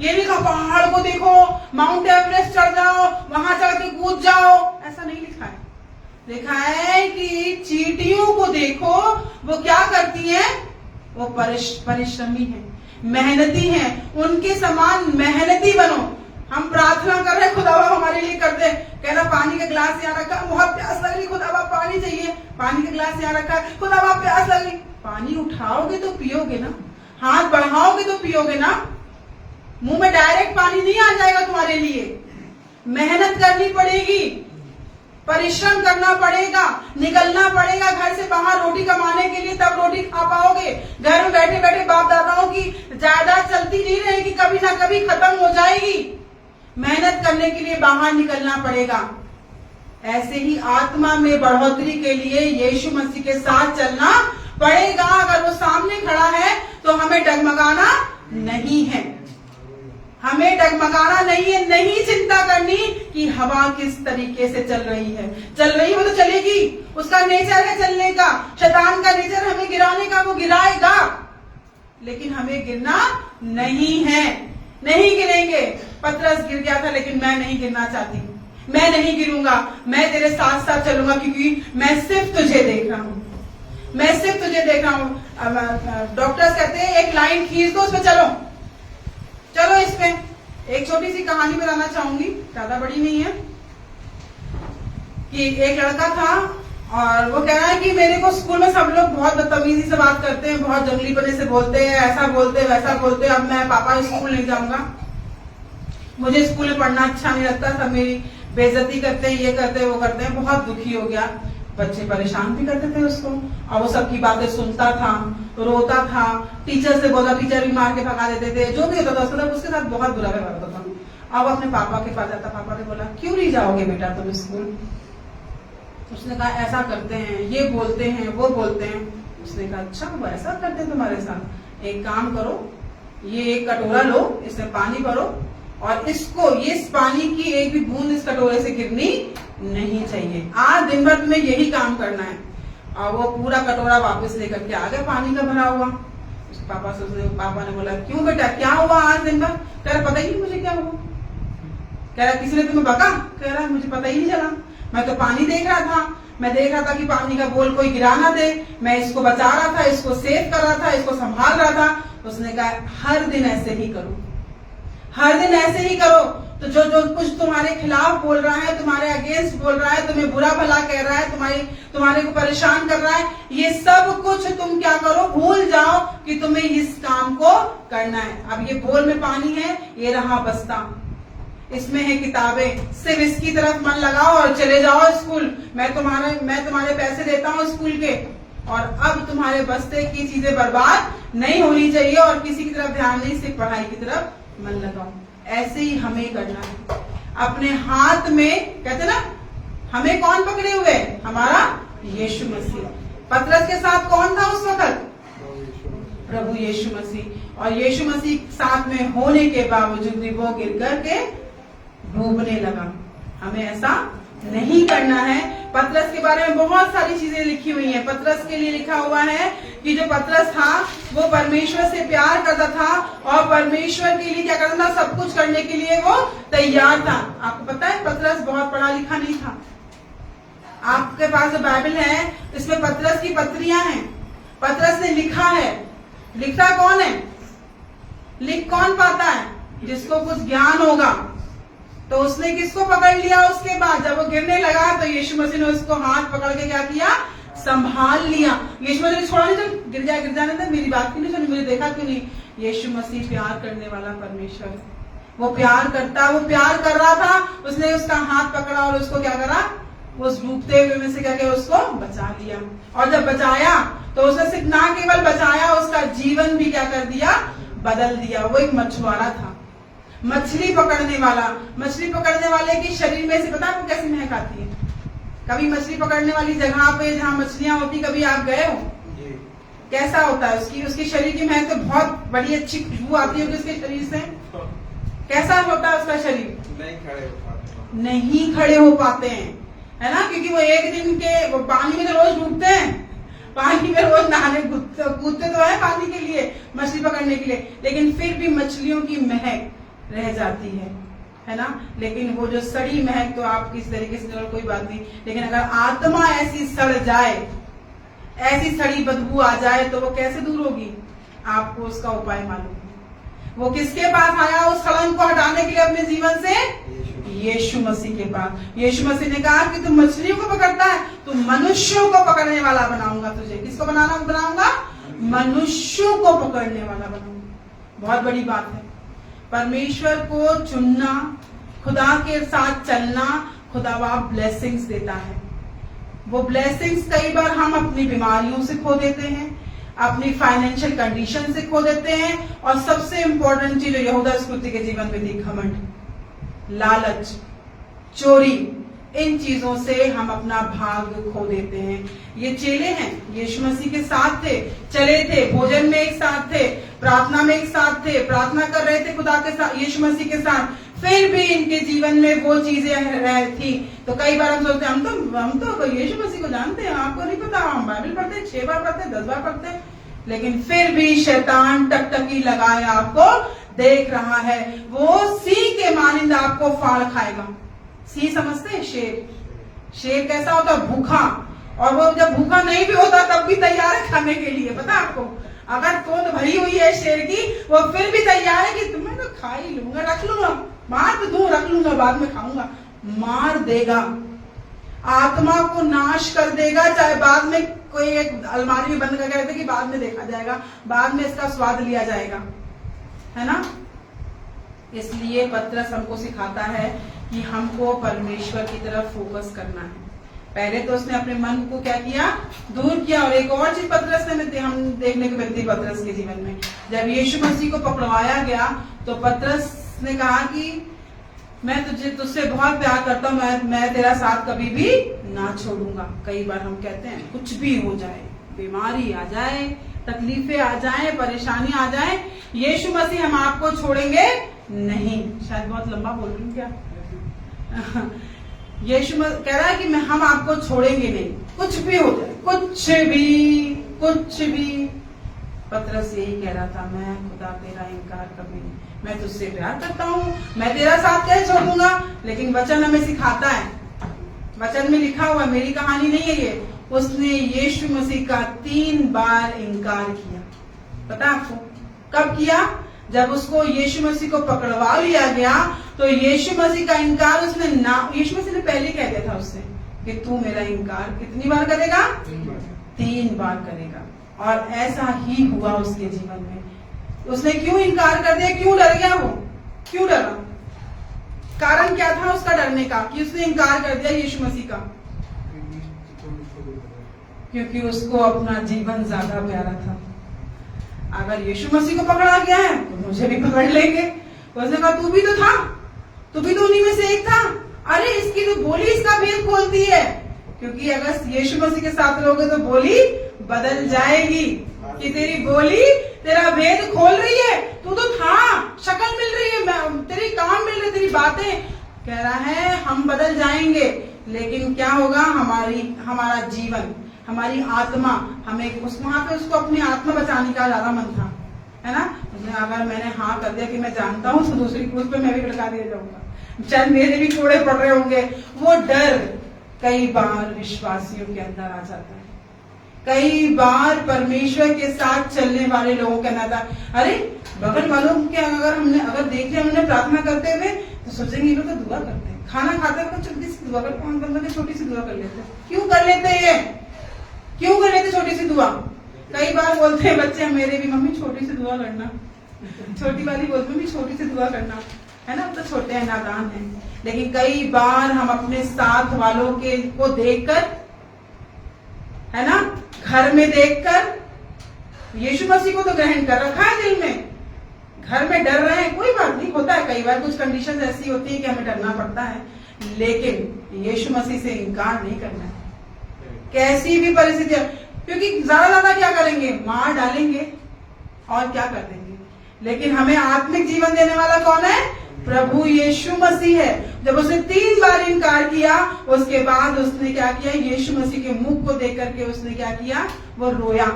ये लिखा पहाड़ को देखो, माउंट एवरेस्ट चढ़ जाओ, वहां चढ़ के कूद जाओ, ऐसा नहीं लिखा है। लिखा है कि चींटियों को देखो, वो क्या करती हैं? वो परिश्रमी है, मेहनती है, उनके समान मेहनती बनो। हम प्रार्थना कर रहे, खुदा हमारे लिए कर दे। कह रहा पानी का गिलास यहाँ रखा, बहुत प्यास लग रही, खुदा पानी चाहिए। पानी का गिलास यहाँ रखा, खुदा प्यास लग रही। पानी उठाओगे तो पियोगे ना, हाथ बढ़ाओगे तो पियोगे ना। मुंह में डायरेक्ट पानी नहीं आ जाएगा तुम्हारे लिए। मेहनत करनी पड़ेगी, परिश्रम करना पड़ेगा, निकलना पड़ेगा घर से बाहर रोटी कमाने के लिए, तब रोटी खा पाओगे। घर में बैठे बैठे बाप दादाओं की जायदाद चलती नहीं रहेगी, कभी ना कभी खत्म हो जाएगी। मेहनत करने के लिए बाहर निकलना पड़ेगा। ऐसे ही आत्मा में बढ़ोतरी के लिए यीशु मसीह के साथ चलना पड़ेगा। अगर वो सामने खड़ा है तो हमें डगमगाना नहीं है, हमें डगमगाना नहीं है। नहीं चिंता करनी कि हवा किस तरीके से चल रही है। चल रही है वो तो चलेगी, उसका नेचर है चलने का। शैतान का नेचर हमें गिराने का, वो गिराएगा, लेकिन हमें गिरना नहीं है। नहीं गिरेंगे। पतरस गिर गया था, लेकिन मैं नहीं गिरना चाहती। मैं नहीं गिरूंगा, मैं तेरे साथ साथ चलूंगा, क्योंकि मैं सिर्फ तुझे देख रहा हूं। मैं सिर्फ तुझे देख रहा हूं। डॉक्टर्स कहते हैं एक लाइन खींच दो, उसमें चलो चलो। इसमें एक छोटी सी कहानी बताना चाहूंगी, ज्यादा बड़ी नहीं है। कि एक लड़का था और वो कह रहा है कि मेरे को स्कूल में सब लोग बहुत बदतमीजी से बात करते हैं, बहुत जंगलीपने से बोलते हैं, ऐसा बोलते हैं, वैसा बोलते हैं। अब मैं पापा स्कूल नहीं जाऊंगा, मुझे स्कूल में पढ़ना अच्छा नहीं लगता, सब मेरी बेइज्जती करते हैं, ये करते हैं, वो करते हैं। बहुत दुखी हो गया। बच्चे परेशान भी करते थे उसको, और वो सबकी बातें सुनता था, रोता था, टीचर से बोला, टीचर भी मार के भगा देते थे, जो भी होता था उसके साथ बहुत बुरा व्यवहार होता था। अब अपने पापा के पास जाता, पापा ने बोला क्यों नहीं जाओगे बेटा तुम स्कूल? उसने कहा ऐसा करते हैं, ये बोलते हैं, वो बोलते हैं। उसने कहा अच्छा वो ऐसा करते हैं तुम्हारे साथ? एक काम करो, ये एक कटोरा लो, इसमें पानी भरो, और इसको इस पानी की एक भी बूंद इस कटोरे से गिरनी नहीं चाहिए। आज दिन भर तुम्हें यही काम करना है। और वो पूरा कटोरा वापस लेकर के आ गया, पानी का भरा हुआ। उसके पापा ने बोला क्यों बेटा, क्या हुआ आज दिन भर? कह रहा पता ही नहीं मुझे क्या हुआ। कह रहा किसी ने तुम्हें बका? कह रहा मुझे पता ही नहीं चला, मैं तो पानी देख रहा था, मैं देख रहा था कि पानी का बोल कोई गिरा ना दे, मैं इसको बचा रहा था, इसको सेव कर रहा था, इसको संभाल रहा था। उसने कहा हर दिन ऐसे ही करो, हर दिन ऐसे ही करो। तो जो कुछ तुम्हारे खिलाफ बोल रहा है, तुम्हारे अगेंस्ट बोल रहा है, तुम्हें बुरा भला कह रहा है, तुम्हारे को परेशान कर रहा है, ये सब कुछ तुम क्या करो, भूल जाओ कि तुम्हें इस काम को करना है। अब ये बोल में पानी है, ये रहा बस्ता, इसमें है किताबें, सिर्फ इसकी तरफ मन लगाओ और चले जाओ स्कूल। मैं तुम्हारे पैसे देता हूँ स्कूल के, और अब तुम्हारे बस्ते की चीजें बर्बाद नहीं होनी चाहिए, और किसी की तरफ ध्यान नहीं, सिर्फ पढ़ाई की तरफ मन लगाओ। ऐसे ही हमें करना है। अपने हाथ में, कहते ना, हमें कौन पकड़े हुए? हमारा यीशु मसीह। पतरस के साथ कौन था उस वक्त? प्रभु यीशु मसीह। और यीशु मसीह साथ में होने के बावजूद भी वो गिर करके डूबने लगा। हमें ऐसा नहीं करना है। पतरस के बारे में बहुत सारी चीजें लिखी हुई हैं। पतरस के लिए लिखा हुआ है कि जो पतरस था वो परमेश्वर से प्यार करता था, और परमेश्वर के लिए क्या करता था, सब कुछ करने के लिए वो तैयार था। आपको पता है पतरस बहुत पढ़ा लिखा नहीं था। आपके पास जो बाइबल है इसमें पतरस की पत्रियां हैं। पतरस ने लिखा है। लिखता कौन है? लिख कौन पाता है? जिसको कुछ ज्ञान होगा। तो उसने किसको पकड़ लिया? उसके बाद जब वो गिरने लगा तो यीशु मसीह ने उसको हाथ पकड़ के क्या किया? संभाल लिया। यीशु मसीह ने छोड़ा नहीं, तो गिर जाने दे, मेरी बात क्यों नहीं सुनी, मुझे देखा क्यों नहीं? यीशु मसीह प्यार करने वाला परमेश्वर है। वो प्यार करता, वो प्यार कर रहा था। उसने उसका हाथ पकड़ा और उसको क्या करा? उस डूबते हुए में से क्या किया? उसको बचा लिया। और जब बचाया तो उसने सिर्फ ना केवल बचाया, उसका जीवन भी क्या कर दिया? बदल दिया। वो एक मछुआरा था, मछली पकड़ने वाला। मछली पकड़ने वाले की शरीर में से पता आपको कैसी महक आती है? कभी मछली पकड़ने वाली जगह पे जहाँ मछलियां होती, कभी आप गए हो? कैसा होता है उसकी शरीर की महक? तो बहुत बड़ी अच्छी खुशबू आती है उसके शरीर से। कैसा होता है उसका शरीर? नहीं खड़े हो पाते हैं, है ना, क्योंकि वो एक दिन के वो पानी में तो रोज डूबते हैं, पानी में रोज नहाने कूदते तो है पानी के लिए, मछली पकड़ने के लिए, लेकिन फिर भी मछलियों की महक रह जाती है ना। लेकिन वो जो सड़ी महक तो आप किस तरीके से, कोई बात नहीं, लेकिन अगर आत्मा ऐसी सड़ जाए, ऐसी सड़ी बदबू आ जाए तो वो कैसे दूर होगी? आपको उसका उपाय मालूम है। वो किसके पास आया उस सड़न को हटाने के लिए अपने जीवन से? यीशु मसीह के पास। यीशु मसीह ने कहा कि तू मछलियों को पकड़ता है, तो मनुष्यों को पकड़ने वाला बनाऊंगा तुझे। किसको बनाऊंगा? मनुष्यों को पकड़ने वाला बनाऊंगा। बहुत बड़ी बात है। परमेश्वर को चुनना, खुदा के साथ चलना, खुदा ब्लेसिंग्स देता है। वो ब्लेसिंग्स कई बार हम अपनी बीमारियों से खो देते हैं, अपनी फाइनेंशियल कंडीशन से खो देते हैं, और सबसे इंपॉर्टेंट चीज जो यहूदा इस्करियोती के जीवन में थी, घमंड, लालच, चोरी, इन चीजों से हम अपना भाग खो देते हैं। ये चेले हैं, यीशु मसीह के साथ थे, चले थे, भोजन में एक साथ थे, प्रार्थना में एक साथ थे, प्रार्थना कर रहे थे खुदा के साथ, यीशु मसीह के साथ, फिर भी इनके जीवन में वो चीजें थी। तो कई बार हम सोचते हैं हम तो यीशु मसीह को जानते हैं, आपको नहीं पता, हम बाइबल पढ़ते हैं, 6 बार पढ़ते हैं, 10 बार पढ़ते हैं, लेकिन फिर भी शैतान टकटकी लगाए आपको देख रहा है। वो सिंह के मानिंद आपको फाड़ खाएगा। सिंह समझते हैं? शेर कैसा होता है? भूखा। और वो जब भूखा नहीं भी होता तब भी तैयार है खाने के लिए। पता आपको, अगर गोद भरी हुई है शेर की, वो फिर भी तैयार है कि तुम्हें तो खा ही लूंगा, रख लूंगा, मार तो दूं, रख लूंगा, बाद में खाऊंगा। मार देगा, आत्मा को नाश कर देगा, चाहे बाद में कोई एक अलमारी में बंद करके रखते कि बाद में देखा जाएगा, बाद में इसका स्वाद लिया जाएगा, है ना। इसलिए पतरस हमको सिखाता है कि हमको परमेश्वर की तरफ फोकस करना है। पहले तो उसने अपने मन को क्या किया? दूर किया। और एक और चीज पतरस ने हम देखने को मिलती है पतरस के जीवन में, जब यीशु मसीह को पकड़वाया गया तो पतरस ने कहा कि मैं तुझसे बहुत प्यार करता हूँ, मैं तेरा साथ कभी भी ना छोड़ूंगा। कई बार हम कहते हैं कुछ भी हो जाए, बीमारी आ जाए, तकलीफें आ जाए, परेशानी आ जाए, यीशु मसीह हम आपको छोड़ेंगे नहीं। शायद बहुत लंबा बोल रही हूँ क्या? यीशु कह रहा है कि हम आपको छोड़ेंगे नहीं, कुछ भी हो जाए, कुछ भी। पतरस यही कह रहा था, मैं खुदा तेरा इनकार कभी नहीं, मैं तुझसे प्यार करता हूँ, मैं तेरा साथ कैसे छोड़ूंगा। लेकिन वचन हमें सिखाता है, वचन में लिखा हुआ, मेरी कहानी नहीं है ये, उसने यीशु मसीह का 3 बार इनकार किया। पता आपको कब किया? जब उसको यीशु मसीह को पकड़वा लिया गया तो यीशु मसीह का इनकार उसने ना, यीशु मसीह ने पहले कह दिया था उससे कि तू मेरा इनकार कितनी बार करेगा? 3 बार करेगा। और ऐसा ही हुआ उसके जीवन में। उसने क्यों इनकार कर दिया? क्यों डर गया वो? क्यों डरा? कारण क्या था उसका डरने का कि उसने इनकार कर दिया यीशु मसीह का? क्योंकि उसको अपना जीवन ज्यादा प्यारा था। अगर यीशु मसीह को पकड़ा गया है तो मुझे भी पकड़ लेंगे। उसने कहा तू भी तो था, तू भी तो उन्हीं में से एक था। अरे इसकी तो बोली इसका भेद खोलती है, क्योंकि अगर यीशु मसीह के साथ रहोगे तो बोली बदल जाएगी, कि तेरी बोली तेरा भेद खोल रही है। तू तो था, शक्ल मिल रही है, तेरी काम मिल रही, तेरी बातें। कह रहा है हम बदल जाएंगे, लेकिन क्या होगा? हमारा जीवन, हमारी आत्मा, हमें वहां पे उसको अपनी आत्मा बचाने का ज्यादा मन था, है ना। अगर मैंने हाँ कर दिया कि मैं जानता हूँ तो दूसरी क्रूज पे मैं भी लटका दिया जाऊंगा, शायद मेरे भी कोड़े पड़ रहे होंगे। वो डर कई बार विश्वासियों के अंदर आ जाता है। कई बार परमेश्वर के साथ चलने वाले लोगों का कहना था, अरे बगल वालों के अगर देख लिया हमने प्रार्थना करते हुए तो सोचेंगे ये लोग तो दुआ करते हैं, खाना खाते हुए छोटी सी दुआ करते हैं, बंदा छोटी सी दुआ कर लेते हैं। क्यों कर लेते हैं ये? क्यों कर लेते छोटी सी दुआ? कई बार बोलते हैं बच्चे मेरे भी, मम्मी छोटी सी दुआ करना, छोटी वाली बोलती मम्मी छोटी सी दुआ करना, है ना। तो छोटे हैं, नादान हैं। लेकिन कई बार हम अपने साथ वालों के को देखकर, है ना, घर में देखकर, यीशु मसीह को तो ग्रहण कर रखा है दिल में, घर में डर रहे हैं, कोई बात नहीं, होता है कई बार कुछ कंडीशन ऐसी होती है कि हमें डरना पड़ता है, लेकिन यीशु मसीह से इनकार नहीं करना है कैसी भी परिस्थिति, क्योंकि ज्यादा क्या करेंगे, मार डालेंगे और क्या कर देंगे, लेकिन हमें आत्मिक जीवन देने वाला कौन है, प्रभु यीशु मसीह है। जब उसने 3 बार इनकार किया, उसके बाद उसने क्या किया, यीशु मसीह के मुख को देख करके उसने क्या किया, वो रोया।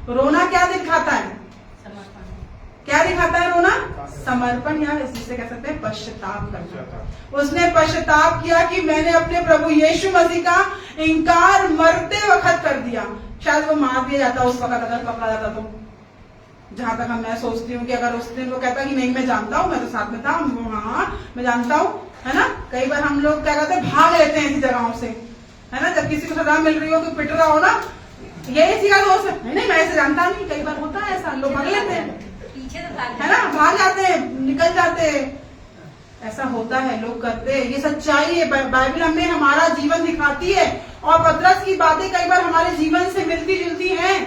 रोना क्या दिखाता है, क्या दिखाता है रोना, समर्पण, या जिसे कह सकते हैं पश्चाताप करना। उसने पश्चाताप किया कि मैंने अपने प्रभु यीशु मसीह का इनकार मरते वक्त कर दिया। शायद वो मार दिया जाता उस वक्त अगर पकड़ा जाता तो, जहां तक मैं सोचती हूँ कि अगर उस दिन वो कहता कि नहीं मैं जानता हूँ, मैं तो साथ में था, हाँ मैं जानता हूँ, है ना। कई बार हम लोग क्या करते हैं, भाग लेते हैं ऐसी जगहों से, है ना। जब किसी को सजा मिल रही हो तो पिट रहा हो ना, ये इसी का दोस्त है, नहीं मैं ऐसे जानता नहीं, कई बार होता है ऐसा, लोग भाग लेते हैं, है ना, भाग जाते हैं, निकल जाते हैं, ऐसा होता है, लोग करते हैं, ये सच्चाई है। बाइबल हमें हमारा जीवन दिखाती है और पतरस की बातें कई बार हमारे जीवन से मिलती जुलती हैं।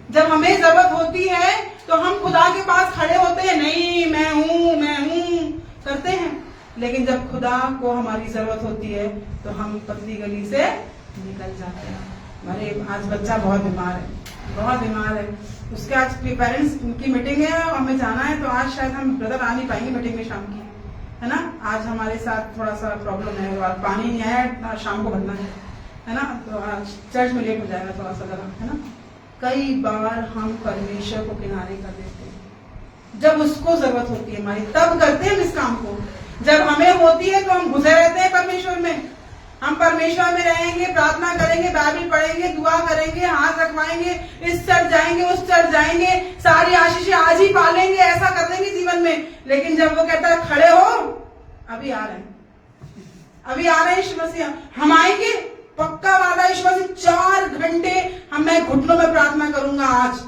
जब हमें जरूरत होती है तो हम खुदा के पास खड़े होते हैं, नहीं मैं हूं करते हैं, लेकिन जब खुदा को हमारी जरूरत होती है तो हम पतली गली से निकल जाते हैं। हमारे आज बच्चा बहुत बीमार है, उसके आज पेरेंट्स की मीटिंग है, हमें जाना है, तो आज शायद हम ब्रदर आ नहीं पाएंगे मीटिंग में शाम की, है ना। आज हमारे साथ थोड़ा सा प्रॉब्लम है, और पानी नहीं आया, शाम को भरना है ना, तो आज चर्च में लेट हो जाएगा थोड़ा सा जरा, है ना। कई बार हम परमेश्वर को किनारे कर देते हैं, जब उसको जरूरत होती है हमारी तब करते हैं इस काम को, जब हमें होती है तो हम घुसे रहते हैं परमेश्वर में। हम परमेश्वर में रहेंगे, प्रार्थना करेंगे, बाइबल पढ़ेंगे, दुआ करेंगे, हाथ रखवाएंगे, इस चर्च जाएंगे, उस चर्च जाएंगे, सारी आशीषें आज ही पालेंगे, ऐसा कर देंगे जीवन में। लेकिन जब वो कहता है खड़े हो, अभी आ रहे हैं यीशु मसीह, हम आएंगे, पक्का वादा यीशु मसीह, 4 घंटे मैं घुटनों में प्रार्थना करूंगा आज।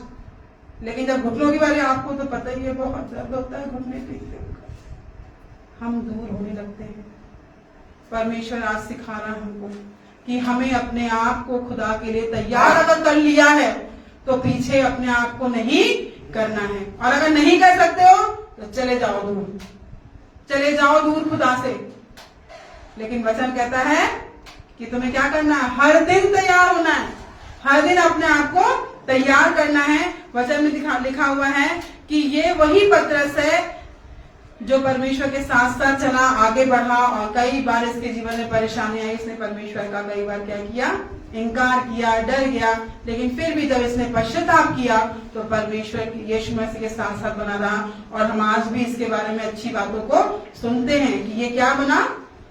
लेकिन जब घुटनों की बारी, आपको तो पता ही है बहुत दर्द होता है घुटने पीटते, हम दूर होने लगते हैं। परमेश्वर आज सिखा रहा है हमको कि हमें अपने आप को खुदा के लिए तैयार अगर कर लिया है तो पीछे अपने आप को नहीं करना है, और अगर नहीं कर सकते हो तो चले जाओ दूर खुदा से। लेकिन वचन कहता है कि तुम्हें क्या करना है, हर दिन तैयार होना है, हर दिन अपने आप को तैयार करना है। वचन में लिखा हुआ है कि ये वही पतरस है जो परमेश्वर के साथ साथ चला, आगे बढ़ा, और कई बार इसके जीवन में परेशानी आई, इसने परमेश्वर का कई बार क्या किया, इनकार किया, डर गया, लेकिन फिर भी जब इसने पश्चाताप किया तो परमेश्वर यीशु मसीह के साथ साथ बना रहा। और हम आज भी इसके बारे में अच्छी बातों को सुनते हैं कि ये क्या बना,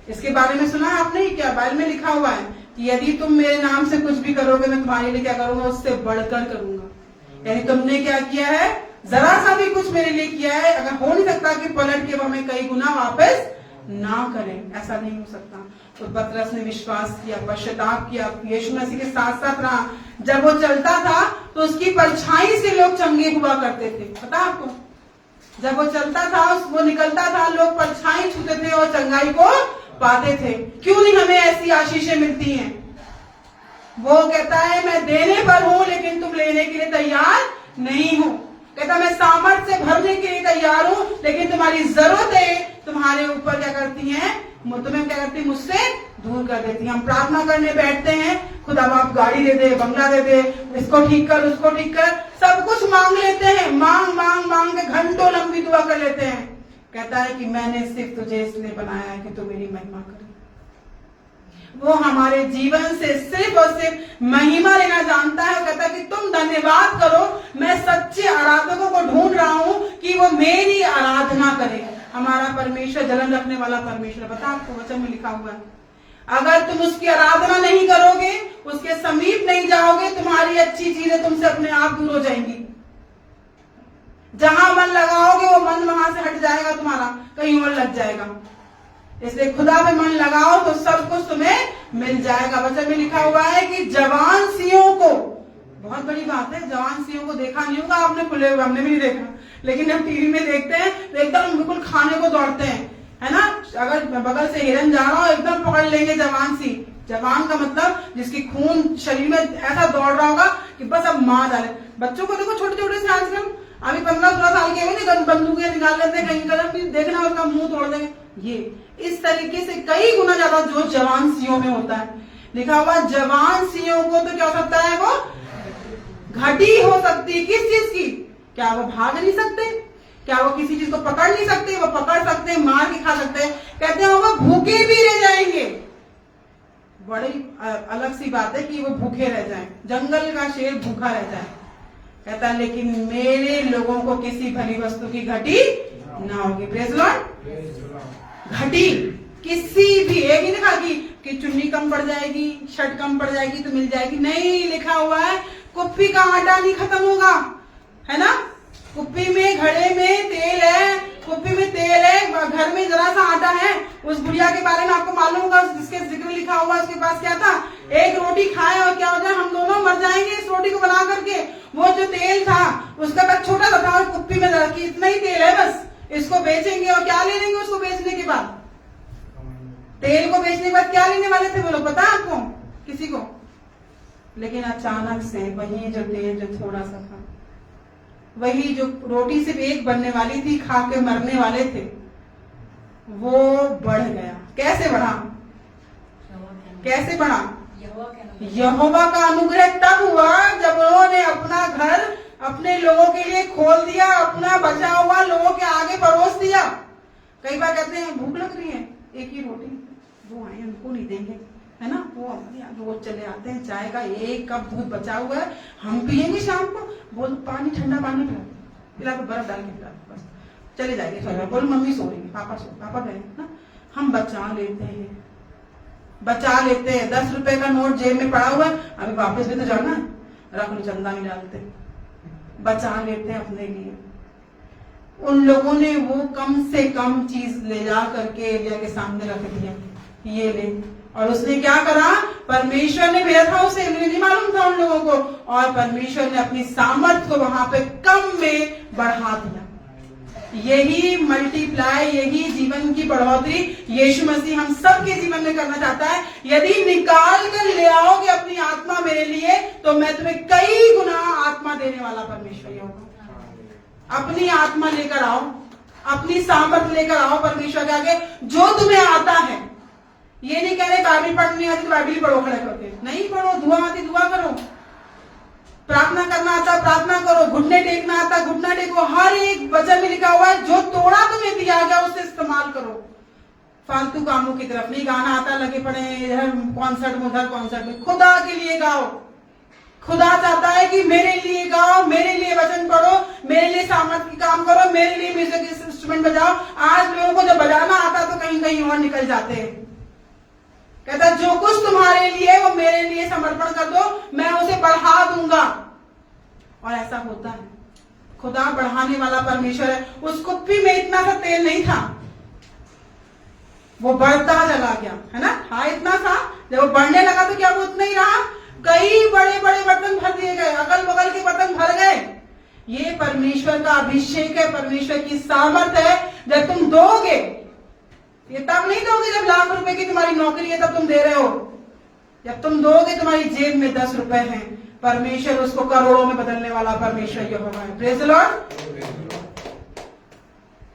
इसके बारे में सुना आपने ही, क्या बाइबल में लिखा हुआ है कि यदि तुम मेरे नाम से कुछ भी करोगे मैं तुम्हारे लिए क्या करूंगा, उससे बढ़कर करूंगा। यदि तुमने क्या किया है, जरा सा भी कुछ मेरे लिए किया है, अगर हो नहीं सकता कि पलट के हमें कई गुना वापस ना करें, ऐसा नहीं हो सकता। तो पतरस ने विश्वास किया, पश्चाताप किया, यीशु मसीह के साथ साथ रहा। जब वो चलता था तो उसकी परछाई से लोग चंगे हुआ करते थे, पता आपको, जब वो चलता था, वो निकलता था, लोग परछाई छूते थे और चंगाई को पाते थे। क्यों नहीं हमें ऐसी आशीषें मिलती हैं? वो कहता है मैं देने पर हूं लेकिन तुम लेने के लिए तैयार नहीं हो। कहता मैं सामर्थ से भरने के लिए तैयार हूं, लेकिन तुम्हारी जरूरतें तुम्हारे ऊपर क्या करती हैं, तुम्हें क्या करती है, मुझसे दूर कर देती है। हम प्रार्थना करने बैठते हैं, खुदा बाप गाड़ी दे दे, बंगला दे दे, इसको ठीक कर, उसको ठीक कर, सब कुछ मांग लेते हैं, मांग के घंटों लंबी दुआ कर लेते हैं। कहता है कि मैंने सिर्फ तुझे इसलिए बनाया है कि तू मेरी महिमा करे। वो हमारे जीवन से सिर्फ और सिर्फ महिमा लेना जानता है। वो कहता है कि तुम धन्यवाद करो, मैं सच्चे आराधकों को ढूंढ रहा हूं कि वो मेरी आराधना करे। हमारा परमेश्वर जलन रखने वाला परमेश्वर, पता आपको वचन में लिखा हुआ है, अगर तुम उसकी आराधना नहीं करोगे, उसके समीप नहीं जाओगे, तुम्हारी अच्छी चीजें तुमसे अपने आप दूर हो जाएंगी। जहां मन लगाओगे वो मन वहां से हट जाएगा, तुम्हारा कहीं और लग जाएगा। इसलिए खुदा पे मन लगाओ तो सब कुछ तुम्हें मिल जाएगा। वचन में लिखा हुआ है कि जवान सिंहों को, बहुत बड़ी बात है, जवान सिंहों को देखा नहीं होगा आपने खुले हुए, हमने भी नहीं देखा, लेकिन हम टीवी में देखते हैं तो एकदम बिल्कुल खाने को दौड़ते हैं, है ना। अगर बगल से हिरन जा रहा हो एकदम पकड़ लेंगे जवान सी। जवान का मतलब जिसकी खून शरीर में ऐसा दौड़ रहा होगा कि बस अब मार डाले। बच्चों को देखो छोटे छोटे से आजकल, अभी 15-16 साल के हुए नहीं, बंदूकें निकाल लेते हैं, कहीं कदम भी देखना उसका मुंह तोड़ देंगे। ये इस तरीके से कई गुना ज्यादा जो जवान सीओ में होता है। लिखा हुआ जवान सीओ को तो क्या हो सकता है, वो घटी हो सकती है। किस चीज की? क्या वो भाग नहीं सकते? क्या वो किसी चीज को पकड़ नहीं सकते? वो पकड़ सकते हैं, मार के खा सकते हैं। कहते हैं वो भूखे भी रह जाएंगे। बड़ी अलग सी बात है कि वो भूखे रह जाएं, जंगल का शेर भूखा रह जाए। कहता है लेकिन मेरे लोगों को किसी भली वस्तु की घटी ना होगी। Praise Lord. घटी किसी भी, एक ही लिखा कि चुन्नी कम पड़ जाएगी, शर्ट कम पड़ जाएगी तो मिल जाएगी, नहीं लिखा हुआ है कुप्पी का आटा नहीं खत्म होगा, है ना। कुप्पी में, घड़े में तेल है, कुप्पी में तेल है, घर में जरा सा आटा है। उस बुढ़िया के बारे में आपको मालूम होगा, जिसके जिक्र लिखा हुआ, उसके पास क्या था, एक रोटी खाए और क्या हो जाए, हम दोनों मर जाएंगे इस रोटी को बना करके। वो जो तेल था उसका बस छोटा सा था और कुप्पी में जरा कि इतना ही तेल है, बस इसको बेचेंगे और क्या ले लेंगे उसको बेचने के बाद, तेल को बेचने के बाद क्या लेने वाले थे वो लोग, पता है आपको किसी को? लेकिन अचानक से वही जो तेल जो थोड़ा सा था, वही जो रोटी सिर्फ एक बनने वाली थी, खा के मरने वाले थे, वो बढ़ गया। कैसे बढ़ा? कैसे बढ़ा? यहोवा का अनुग्रह तब हुआ जब उन्होंने अपना घर अपने लोगों के लिए खोल दिया, अपना बचा हुआ लोगों के आगे परोस दिया। कई बार कहते हैं भूख लग रही है, एक ही रोटी, वो आए उनको नहीं देंगे, है ना, वो रोज चले आते हैं, चाय का एक कप दूध बचा हुआ है, हम पियेंगे शाम को, बोल पानी, ठंडा पानी पिला के बर्फ डाल के पिला, बस चले जाएंगे। बोल मम्मी सो रही है, पापा गए ना। हम बचा लेते हैं 10 रुपए का नोट जेब में पड़ा हुआ है, अभी वापस भी तो जाना है, रख लो, चंदा में डालते, बचा लेते हैं अपने लिए। उन लोगों ने वो कम से कम चीज ले जा करके एलिया के सामने रख दिया, ये ले, और उसने क्या करा, परमेश्वर ने भेजा था उसे, नहीं मालूम था उन लोगों को, और परमेश्वर ने अपनी सामर्थ को वहां पे कम में बढ़ा दिया। यही मल्टीप्लाई, यही जीवन की बढ़ोतरी यीशु मसीह हम सब के जीवन में करना चाहता है। यदि निकाल कर ले आओगे अपनी आत्मा मेरे लिए, तो मैं तुम्हें कई गुना आत्मा देने वाला परमेश्वर ही होगा। अपनी आत्मा लेकर आओ, अपनी सामर्थ लेकर आओ परमेश्वर के आगे, जो तुम्हें आता है। ये नहीं कह रहे बाइबल पढ़नी आती तो बाइबल पढ़ो खड़े करके, नहीं पढ़ो, दुआ आती दुआ करो, प्रार्थना करना आता प्रार्थना करो, घुटने टेकना आता घुटना टेको। हर एक वचन में लिखा हुआ है जो तोड़ा तुम्हें दिया गया उसे इस्तेमाल करो, फालतू कामों की तरफ नहीं। गाना आता लगे पड़े इधर कॉन्सर्ट में उधर कॉन्सर्ट में, खुदा के लिए गाओ। खुदा चाहता है कि मेरे लिए गाओ, मेरे लिए वचन पढ़ो, मेरे लिए सामर्थ की काम करो, मेरे लिए म्यूजिक इंस्ट्रूमेंट बजाओ। आज लोगों को जब बजाना आता तो कहीं कहीं और निकल जाते हैं। कहता जो कुछ तुम्हारे लिए वो मेरे लिए समर्पण कर दो, मैं उसे बढ़ा दूंगा। और ऐसा होता है, खुदा बढ़ाने वाला परमेश्वर है। उस कुप्पी में इतना सा तेल नहीं था, वो बढ़ता चला गया, है ना। हाँ इतना था, जब वो बढ़ने लगा तो क्या वो उतना ही रहा, कई बड़े बड़े बर्तन भर दिए गए, अगल बगल के बर्तन भर गए। ये परमेश्वर का अभिषेक है, परमेश्वर की सामर्थ है। जब तुम दोगे, ये तब नहीं दोगे जब लाख रुपए की तुम्हारी नौकरी है तब तुम दे रहे हो। जब तुम दोगे, तुम्हारी जेब में 10 रुपए हैं, परमेश्वर उसको करोड़ों में बदलने वाला परमेश्वर यहोवा है। Praise the Lord.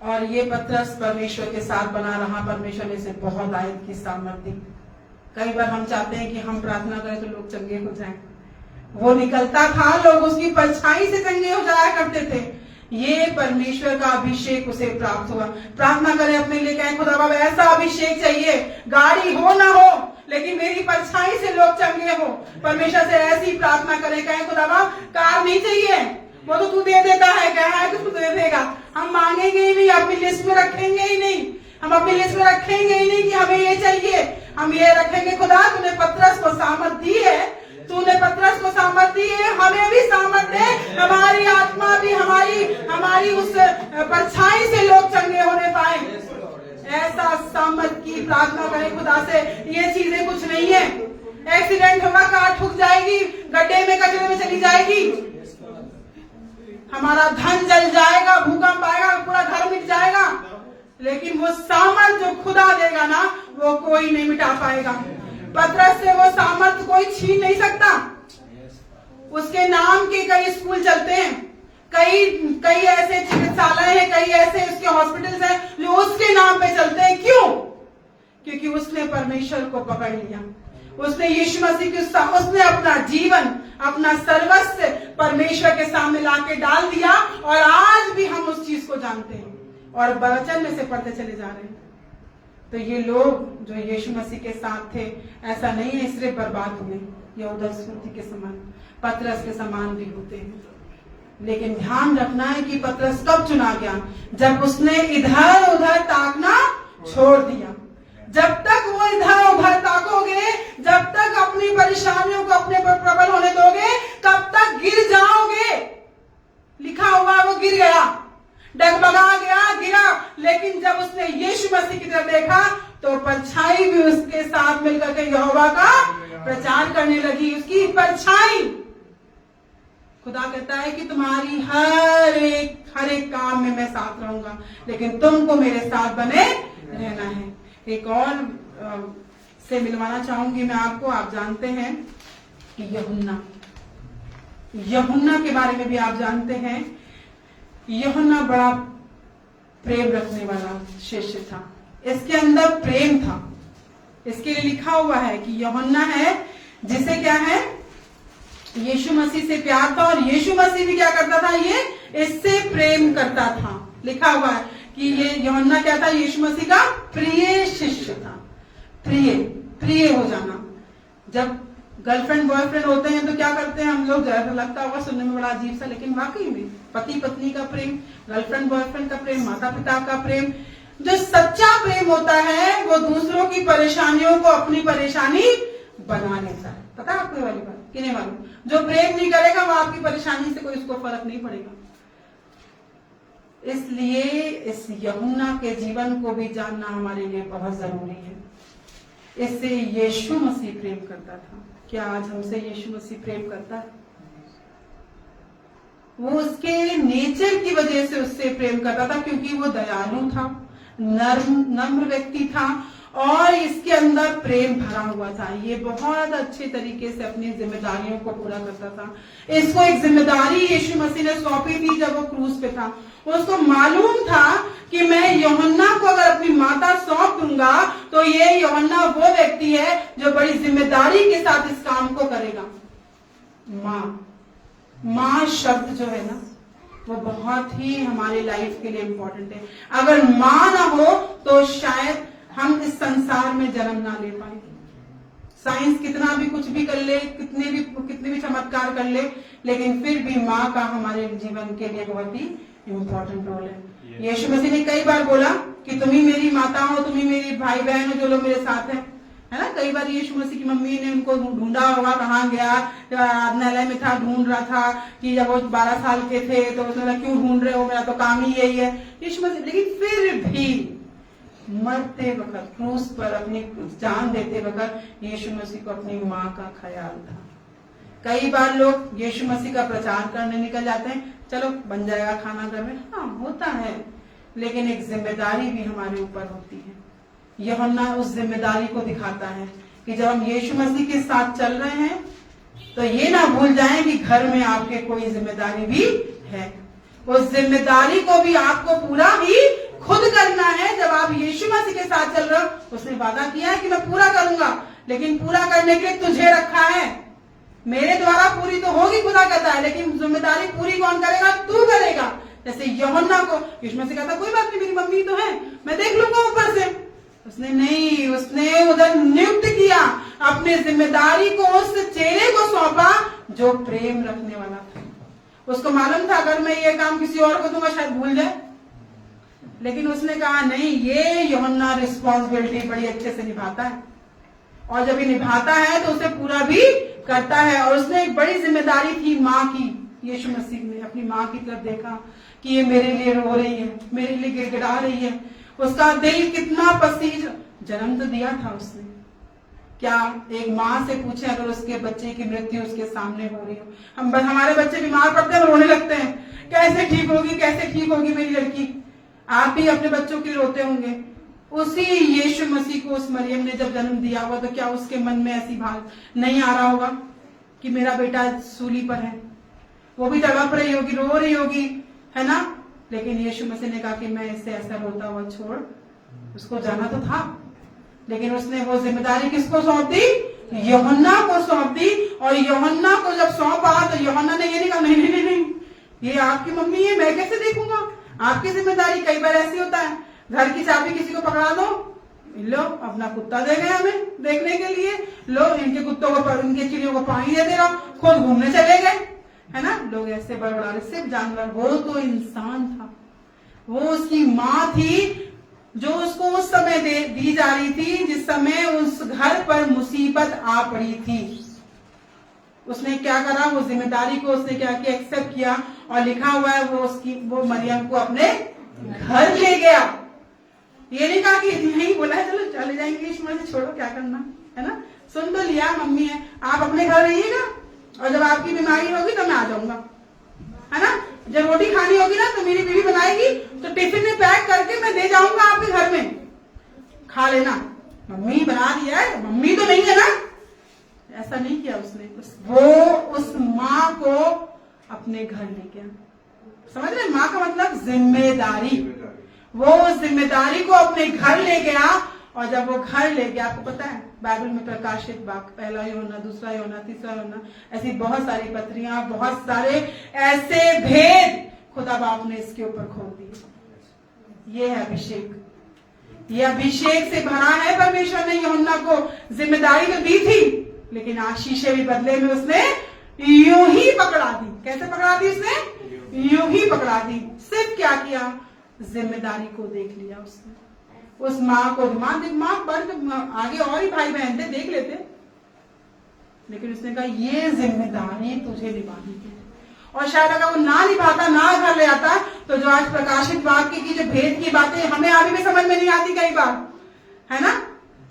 और ये पतरस परमेश्वर के साथ बना रहा, परमेश्वर ने इसे बहुत आयत की सामर्थ दी। कई बार हम चाहते हैं कि हम प्रार्थना करें तो लोग चंगे हो जाएं, वो निकलता था, लोग उसकी परछाई से चंगे हो जाया करते थे। ये परमेश्वर का अभिषेक उसे प्राप्त हुआ। प्रार्थना करें अपने लिए, कहें खुदा बाबा ऐसा अभिषेक चाहिए, गाड़ी हो ना हो लेकिन मेरी परछाई से लोग चंगे हो। परमेश्वर से ऐसी प्रार्थना करें, कहें खुदा बाबा कार नहीं चाहिए, वो तो तू दे देता है, कहा है तो तू दे देगा, हम मांगेंगे ही नहीं, अपनी लिस्ट में रखेंगे ही नहीं, हम अपनी लिस्ट में रखेंगे ही नहीं कि हमें ये चाहिए। हम ये रखेंगे, खुदा तूने पतरस को सामर्थ दी है, तूने पतरस को सामर्थ दी है, हमें भी सामर्थ दे, हमारी आत्मा भी हमारी उस परछाई से लोग चंगे होने पाए। ऐसा सामर्थ की प्रार्थना करें खुदा से। ये चीजें कुछ नहीं है, एक्सीडेंट होगा, कार ठुक जाएगी, गड्ढे में कचरे में चली जाएगी, हमारा धन जल जाएगा, भूकंप आएगा, पूरा घर मिट जाएगा, लेकिन वो सामर्थ जो खुदा देगा ना, वो कोई नहीं मिटा पाएगा। पतरस से वो सामर्थ कोई छीन नहीं सकता। उसके नाम के कई स्कूल चलते हैं, कई ऐसे चिकित्सालय हैं, कई ऐसे उसके हॉस्पिटल्स हैं जो उसके नाम पे चलते हैं। क्यों? क्योंकि उसने परमेश्वर को पकड़ लिया, उसने यीशु मसीह के उसने अपना जीवन, अपना सर्वस्व परमेश्वर के सामने लाके डाल दिया, और आज भी हम उस चीज को जानते हैं और वचन में से पढ़ते चले जा रहे हैं। तो ये लोग जो यीशु मसीह के साथ थे, ऐसा नहीं है सिर्फ बर्बाद हुए, यहूदा इस्करियोती के समान, पतरस के समान भी होते हैं। लेकिन ध्यान रखना है कि पतरस कब चुना गया? जब उसने इधर उधर ताकना छोड़ दिया। जब तक वो इधर उधर ताकोगे, जब तक अपनी परेशानियों को अपने पर प्रबल होने दोगे, तब तक गिर जाओगे। लिखा हुआ वो गिर गया, डगमगा गया, गिरा। लेकिन जब उसने यीशु मसीह की तरफ देखा तो परछाई भी उसके साथ मिलकर के यहोवा का प्रचार करने लगी, उसकी परछाई। खुदा कहता है कि तुम्हारी हर एक काम में मैं साथ रहूंगा, लेकिन तुमको मेरे साथ बने रहना है। एक और से मिलवाना चाहूंगी मैं आपको। आप जानते हैं कि यूहन्ना के बारे में भी आप जानते हैं। यूहन्ना बड़ा प्रेम रखने वाला शिष्य था, इसके अंदर प्रेम था। इसके लिए लिखा हुआ है कि यूहन्ना है जिसे क्या है, यीशु मसीह से प्यार था, और यीशु मसीह भी क्या करता था, ये इससे प्रेम करता था। लिखा हुआ है कि ये यूहन्ना क्या था, यीशु मसीह का प्रिय शिष्य था। प्रिय हो जाना। जब गर्लफ्रेंड बॉयफ्रेंड होते हैं तो क्या करते हैं हम लोग, लगता होगा सुनने में बड़ा अजीब सा, लेकिन वाकई में पति पत्नी का प्रेम, गर्लफ्रेंड बॉयफ्रेंड का प्रेम, माता पिता का प्रेम, जो सच्चा प्रेम होता है वो दूसरों की परेशानियों को अपनी परेशानी बना लेता है। पता है आपको वाली बात? कि नहीं मालूम? जो प्रेम नहीं करेगा वो आपकी परेशानी से कोई उसको फर्क नहीं पड़ेगा। इसलिए इस यूहन्ना के जीवन को भी जानना हमारे लिए बहुत जरूरी है। इससे यीशु मसीह प्रेम करता था। क्या आज हमसे यीशु मसीह प्रेम करता है? वो उसके नेचर की वजह से उससे प्रेम करता था, क्योंकि वो दयालु था, नम्र व्यक्ति था, और इसके अंदर प्रेम भरा हुआ था। ये बहुत अच्छे तरीके से अपनी जिम्मेदारियों को पूरा करता था। इसको एक जिम्मेदारी यीशु मसीह ने सौंपी थी जब वो क्रूस पे था। उसको मालूम था कि मैं यूहन्ना को अगर अपनी माता सौंप दूंगा तो ये यूहन्ना वो व्यक्ति है जो बड़ी जिम्मेदारी के साथ इस काम को करेगा। माँ शब्द जो है ना, वो बहुत ही हमारी लाइफ के लिए इम्पोर्टेंट है। अगर माँ ना हो तो शायद हम इस संसार में जन्म ना ले पाएंगे। साइंस कितना भी कुछ भी कर ले, कितने भी चमत्कार कर ले, लेकिन फिर भी माँ का हमारे जीवन के लिए बहुत ही इम्पोर्टेंट रोल है। यीशु मसीह ने कई बार बोला कि तुम ही मेरी माता हो, तुम ही मेरी भाई बहन हो जो लोग मेरे साथ हैं, है ना। कई बार यीशु मसीह की मम्मी ने उनको ढूंढा होगा, कहाँ गया, आराधनालय में था, ढूंढ रहा था कि जब वो 12 साल के थे तो उसने बोला क्यों ढूंढ रहे हो, मेरा तो काम ही यही है। यीशु मसीह, लेकिन फिर भी मरते वक्त, क्रूस पर अपनी जान देते वक्त यीशु मसीह को अपनी माँ का ख्याल था। कई बार लोग यीशु मसीह का प्रचार करने निकल जाते हैं, चलो बन जाएगा खाना घर में, हाँ होता है, लेकिन एक जिम्मेदारी भी हमारे ऊपर होती है। यूहन्ना उस जिम्मेदारी को दिखाता है कि जब हम यीशु मसीह के साथ चल रहे हैं तो ये ना भूल जाएं कि घर में आपके कोई जिम्मेदारी भी है। उस जिम्मेदारी को भी आपको पूरा ही खुद करना है। जब आप यीशु मसीह के साथ चल रहे हो, उसने वादा किया है कि मैं पूरा करूंगा, लेकिन पूरा करने के लिए तुझे रखा है। मेरे द्वारा पूरी तो होगी, खुदा कहता है, लेकिन जिम्मेदारी पूरी कौन करेगा? तू करेगा। जैसे यूहन्ना को यीशु मसीह कहता कोई बात नहीं, मेरी मम्मी तो है, मैं देख लूंगा ऊपर से। उसने नहीं, उसने उधर नियुक्त किया, अपनी जिम्मेदारी को उस चेले को सौंपा जो प्रेम रखने वाला था। उसको मालूम था अगर मैं ये काम किसी और को दूंगा शायद भूल जाए, लेकिन उसने कहा नहीं, ये यूहन्ना रिस्पॉन्सिबिलिटी बड़ी अच्छे से निभाता है, और जब ये निभाता है तो उसे पूरा भी करता है। और उसने एक बड़ी जिम्मेदारी थी माँ की। यीशु मसीह ने अपनी माँ की तरफ देखा कि ये मेरे लिए रो रही है, मेरे लिए गिड़गिड़ा रही है। उसका दिल कितना पसीज, जन्म तो दिया था उसने। क्या एक माँ से पूछे अगर उसके बच्चे की मृत्यु उसके सामने हो रही हो, हमारे बच्चे बीमार पड़ते हैं, रोने लगते हैं, कैसे ठीक होगी, कैसे ठीक होगी मेरी लड़की। आप भी अपने बच्चों के लिए रोते होंगे। उसी यीशु मसीह को उस मरियम ने जब जन्म दिया हुआ, तो क्या उसके मन में ऐसी बात नहीं आ रहा होगा कि मेरा बेटा सूली पर है? वो भी तड़प रही होगी, रो रही होगी, है ना। लेकिन यीशु मसीह ने कहा कि मैं इससे ऐसा रोता हुआ छोड़, उसको जाना तो था, लेकिन उसने वो जिम्मेदारी किसको सौंप दी? यूहन्ना को सौंप दी। और यूहन्ना को जब सौंपा तो यूहन्ना ने ये नहीं कहा, नहीं नहीं नहीं नहीं, ये आपकी मम्मी है, मैं कैसे देखूंगा, आपकी जिम्मेदारी। कई बार ऐसी होता है, घर की चाबी किसी को पकड़ा दो, लो अपना कुत्ता दे गए हमें देखने के लिए, लो इनके कुत्तों को, इनके चिड़ियों को पानी दे दे रहा, खुद घूमने चले गए, है ना। लोग ऐसे बड़बड़ा रहे, सिर्फ जानवर, वो तो इंसान था, वो उसकी माँ थी जो उसको उस समय दी जा रही थी जिस समय उस घर पर मुसीबत आ पड़ी थी। उसने क्या करा, वो जिम्मेदारी को उसने क्या किया, एक्सेप्ट किया। और लिखा हुआ है वो मरियम को अपने घर ले गया। ये नहीं कहा कि यही बोला है चलो चले जाएंगे, इसमें से छोड़ो क्या करना, है ना। सुन तो लिया, मम्मी है, आप अपने घर रहिएगा और जब आपकी बीमारी होगी तो मैं आ जाऊंगा, है ना। जब रोटी खानी होगी ना तो मेरी बीवी बनाएगी, तो टिफिन में पैक करके मैं दे जाऊंगा आपके घर में, खा लेना। मम्मी बना दिया है, मम्मी तो नहीं है ना। ऐसा नहीं किया उसने, वो उस माँ को अपने घर ले गया। समझ रहे, माँ का मतलब जिम्मेदारी। वो उस जिम्मेदारी को अपने घर ले गया। और जब वो घर ले गया, आपको पता है बाइबल में प्रकाशित वाक्य, पहला यूहन्ना, दूसरा यूहन्ना, तीसरा यूहन्ना, ऐसी बहुत सारी पत्रियां, बहुत सारे ऐसे भेद खुदा बाप ने इसके ऊपर खोल दिए। ये है अभिषेक, ये अभिषेक से भरा है। परमेश्वर ने यूहन्ना को जिम्मेदारी तो दी थी, लेकिन आशीषें भी बदले में उसने यूं ही पकड़ा दी। कैसे पकड़ा दी उसने? यूं ही पकड़ा दी। सिर्फ क्या किया, जिम्मेदारी को देख लिया उसने। उस माँ को, माँ पर आगे और ही भाई बहन थे, देख लेते, लेकिन उसने कहा ये जिम्मेदारी तुझे निभानी है। और शायद अगर वो ना निभाता, ना घर ले आता, तो जो आज प्रकाशित वाक्य की जो भेद की बातें हमें अभी भी समझ में नहीं आती कई बार, है ना।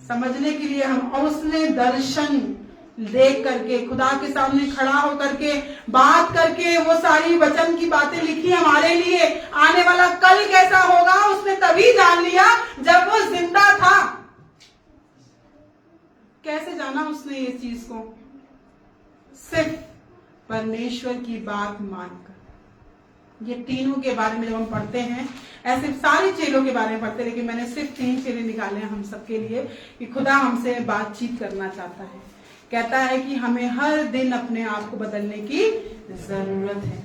समझने के लिए हम, और उसने दर्शन देख करके, खुदा के सामने खड़ा होकर के बात करके वो सारी वचन की बातें लिखी हमारे लिए। आने वाला कल कैसा होगा उसने तभी जान लिया जब वो जिंदा था। कैसे जाना उसने ये चीज को? सिर्फ परमेश्वर की बात मानकर। ये तीनों के बारे में जब हम पढ़ते हैं, ऐसे सारे चेलों के बारे में पढ़ते हैं, लेकिन मैंने सिर्फ 3 चेले निकाले हैं हम सबके लिए कि खुदा हमसे बातचीत करना चाहता है। कहता है कि हमें हर दिन अपने आप को बदलने की जरूरत है।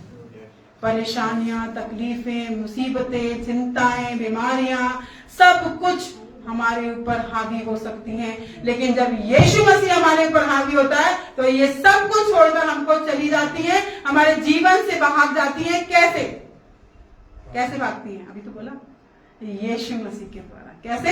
परेशानियां, तकलीफें, मुसीबतें, चिंताएं, बीमारियां, सब कुछ हमारे ऊपर हावी हो सकती हैं, लेकिन जब यीशु मसीह हमारे ऊपर हावी होता है तो ये सब कुछ छोड़कर हमको चली जाती है, हमारे जीवन से भाग जाती है। कैसे कैसे भागती हैं? अभी तो बोला, यीशु मसीह के द्वारा। कैसे?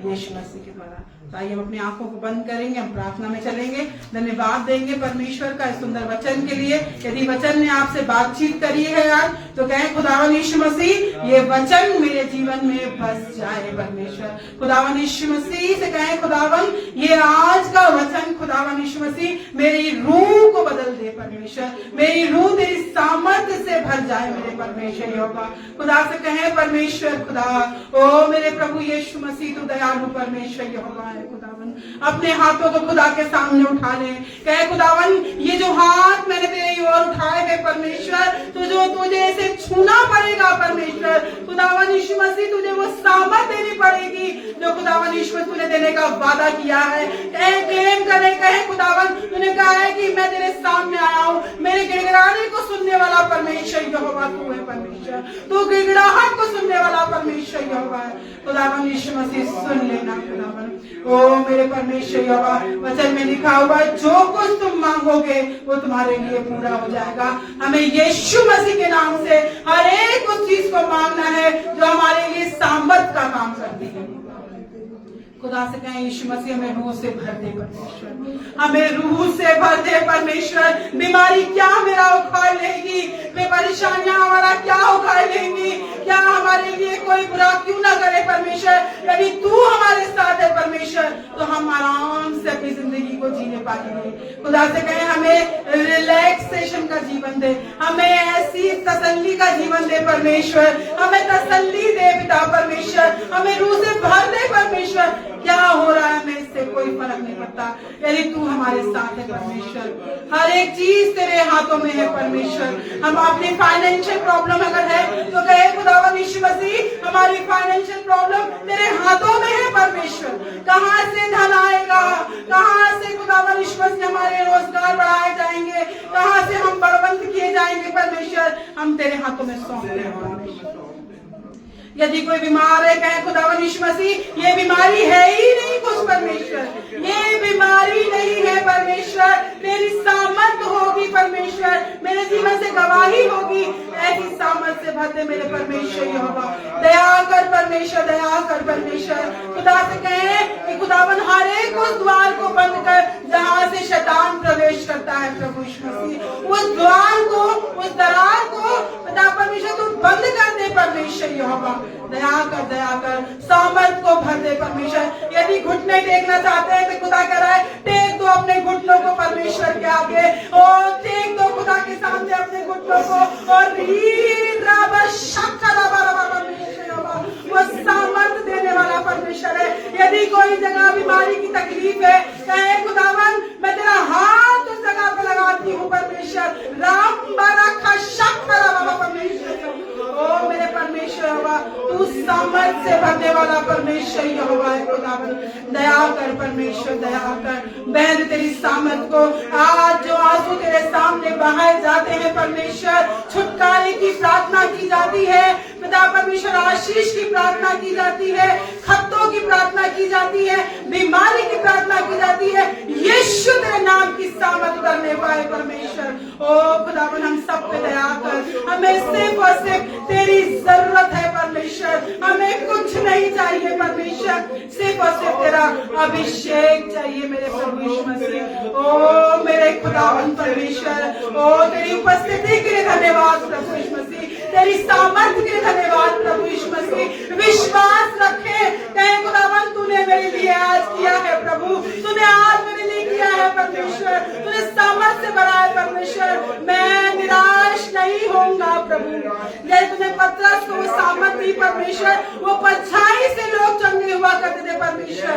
यीशु मसीह के द्वारा। तो आइए हम अपनी आंखों को बंद करेंगे, हम प्रार्थना में चलेंगे, धन्यवाद देंगे परमेश्वर का इस सुंदर वचन के लिए। यदि वचन ने आपसे बातचीत करी है आज, तो कहें खुदावन यीशु मसीह ये वचन मेरे जीवन में बस जाए। परमेश्वर खुदावन यीशु मसीह से कहें, खुदावन ये आज का वचन खुदावन यीशु मसीह मेरी रूह को बदल दे। परमेश्वर मेरी रूह तेरी सामर्थ्य से भर जाए मेरे परमेश्वर यहोवा। खुदा से कहें परमेश्वर खुदा, ओ मेरे प्रभु यीशु मसीह तू दयालु परमेश्वर यहोवा है। खुदावन अपने हाथों को खुदा के सामने उठा ले, कहे खुदावन ये जो हाथ मैंने तेरी ओर उठाए हैं परमेश्वर, तुझे इसे छूना पड़ेगा परमेश्वर। खुदावन यीशु मसीह तुझे वो सामर्थ देनी पड़ेगी जो खुदावन यीशु मसीह तूने देने का वादा किया है। कहे क्लेम करे, कहे खुदावन तूने कहा है कि मैं तेरे सामने आया हूँ, मेरे गिड़गिड़ाने को सुनने वाला परमेश्वर यहोवा तू है। परमेश्वर तू गिड़गिड़ाहट को सुनने वाला परमेश्वर यहोवा है। खुदावन यीशु मसीह सुन लेना खुदावन। ओ मेरे परमेश्वर यहोवा, वचन में लिखा हुआ जो कुछ तुम मांगोगे वो तुम्हारे लिए पूरा हो जाएगा। हमें यीशु मसीह के नाम से हर एक उस चीज को मांगना है जो हमारे लिए सामर्थ का काम करती है। खुदा से कहें यीशु मसीह हमें रूह से भर दे परमेश्वर, हमें रूह से भर दे परमेश्वर। बीमारी क्या मेरा उखाड़ लेगी, परेशानियां हमारा क्या उखाड़ लेंगी, क्या हमारे लिए कोई बुरा क्यों ना करे परमेश्वर। यदि तू हमारे साथ है परमेश्वर तो हम आराम से अपनी जिंदगी को जीने पाएंगे। खुदा से कहें हमें रिलैक्सेशन का जीवन दे, हमें ऐसी तसल्ली का जीवन दे परमेश्वर, हमें तसल्ली दे पिता परमेश्वर, हमें रूह से भर दे परमेश्वर। क्या हो रहा है हमें इससे कोई फर्क नहीं पड़ता यदि तू हमारे साथ है परमेश्वर। हर एक चीज तेरे हाथों में है परमेश्वर। हम अपनी फाइनेंशियल प्रॉब्लम अगर है तो कहे खुदावन यीशु मसीह हमारी फाइनेंशियल प्रॉब्लम तेरे हाथों में है परमेश्वर। कहाँ से धन आएगा, कहाँ से खुदावन यीशु मसीह हमारे रोजगार बढ़ाए जाएंगे, कहाँ से हम बड़वंत किए जाएंगे परमेश्वर, हम तेरे हाथों में सौंप रहे हैं परमेश्वर। यदि कोई बीमार है कहे खुदावन यीशु मसीह ये बीमारी है ही नहीं कुछ परमेश्वर, ये बीमारी नहीं है परमेश्वर, तेरी सामर्थ होगी परमेश्वर, मेरे जीवन से गवाही होगी, ऐसी सामर्थ से भर दे मेरे परमेश्वर यहोवा। दया कर परमेश्वर, दया कर परमेश्वर। खुदा से कहे कि खुदावन हर एक उस द्वार को बंद कर जहाँ से शैतान प्रवेश करता है प्रभु यीशु मसीह, उस द्वार को, उस दरार को खुदा परमेश्वर तू बंद कर दे परमेश्वर यहोवा। दया कर सामर्थ को भर दे परमेश्वर। यदि घुटने टेकना चाहते हैं तो खुदा कह रहा है टेक दो अपने घुटनों को परमेश्वर के आगे, और टेक दो खुदा के सामने अपने घुटनों को, और वो सामर्थ देने वाला परमेश्वर है। यदि कोई जगह बीमारी की तकलीफ है कहे खुदावन मैं तेरा हाथ उस जगह पे लगाती हूँ परमेश्वर। राम बारा शक्कर बाबा परमेश्वर, ओ मेरे परमेश्वर यहोवा तू सामर्थ से भरने वाला परमेश्वर यहोवा है खुदावन। दया कर परमेश्वर, दया कर। बहन तेरी सामर्थ को आज जो आंसू तेरे सामने बहाए जाते हैं परमेश्वर, छुटकारे की प्रार्थना की जाती है पिता परमेश्वर, आशीष की प्रार्थना की जाती है, खत्तों की प्रार्थना की जाती है, बीमारी की प्रार्थना की जाती है, यीशु तेरे नाम की सामर्थ करने पाए परमेश्वर। ओ खुदावन हम सब पे दया कर, हमें सिर्फ और सिर्फ तेरी जरूरत है परमेश्वर, हमें कुछ नहीं चाहिए परमेश्वर, सिर्फ और सिर्फ तेरा अभिषेक चाहिए मेरे प्रभु यीशु मसीह। ओ मेरे खुदावन परमेश्वर, ओ तेरी उपस्थिति के लिए धन्यवाद प्रभु यीशु मसीह, तेरी सामर्थ के लिए धन्यवाद प्रभु यीशु मसीह। विश्वास रखे कहे खुदावन तूने मेरे लिए आज किया है प्रभु, तूने आज मेरे लिए किया है परमेश्वर, तूने सामर्थ से भरा है परमेश्वर, मैं निराश नहीं होऊंगा प्रभु। जैसे तूने पतरस को वो सामर्थ दी परमेश्वर, वो परछाई से लोग चंगे हुआ करते थे परमेश्वर।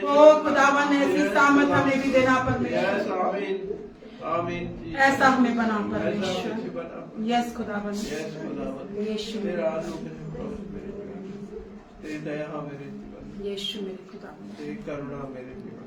ओ खुदावन ऐसी सामर्थ हमें भी देना परमेश्वर, ऐसा हमें बना परमेश्वर। यस खुदावन, यीशु तेरी दया मेरे जीवन, यीशु मेरे खुदावन, तेरी करुणा मेरे जीवन।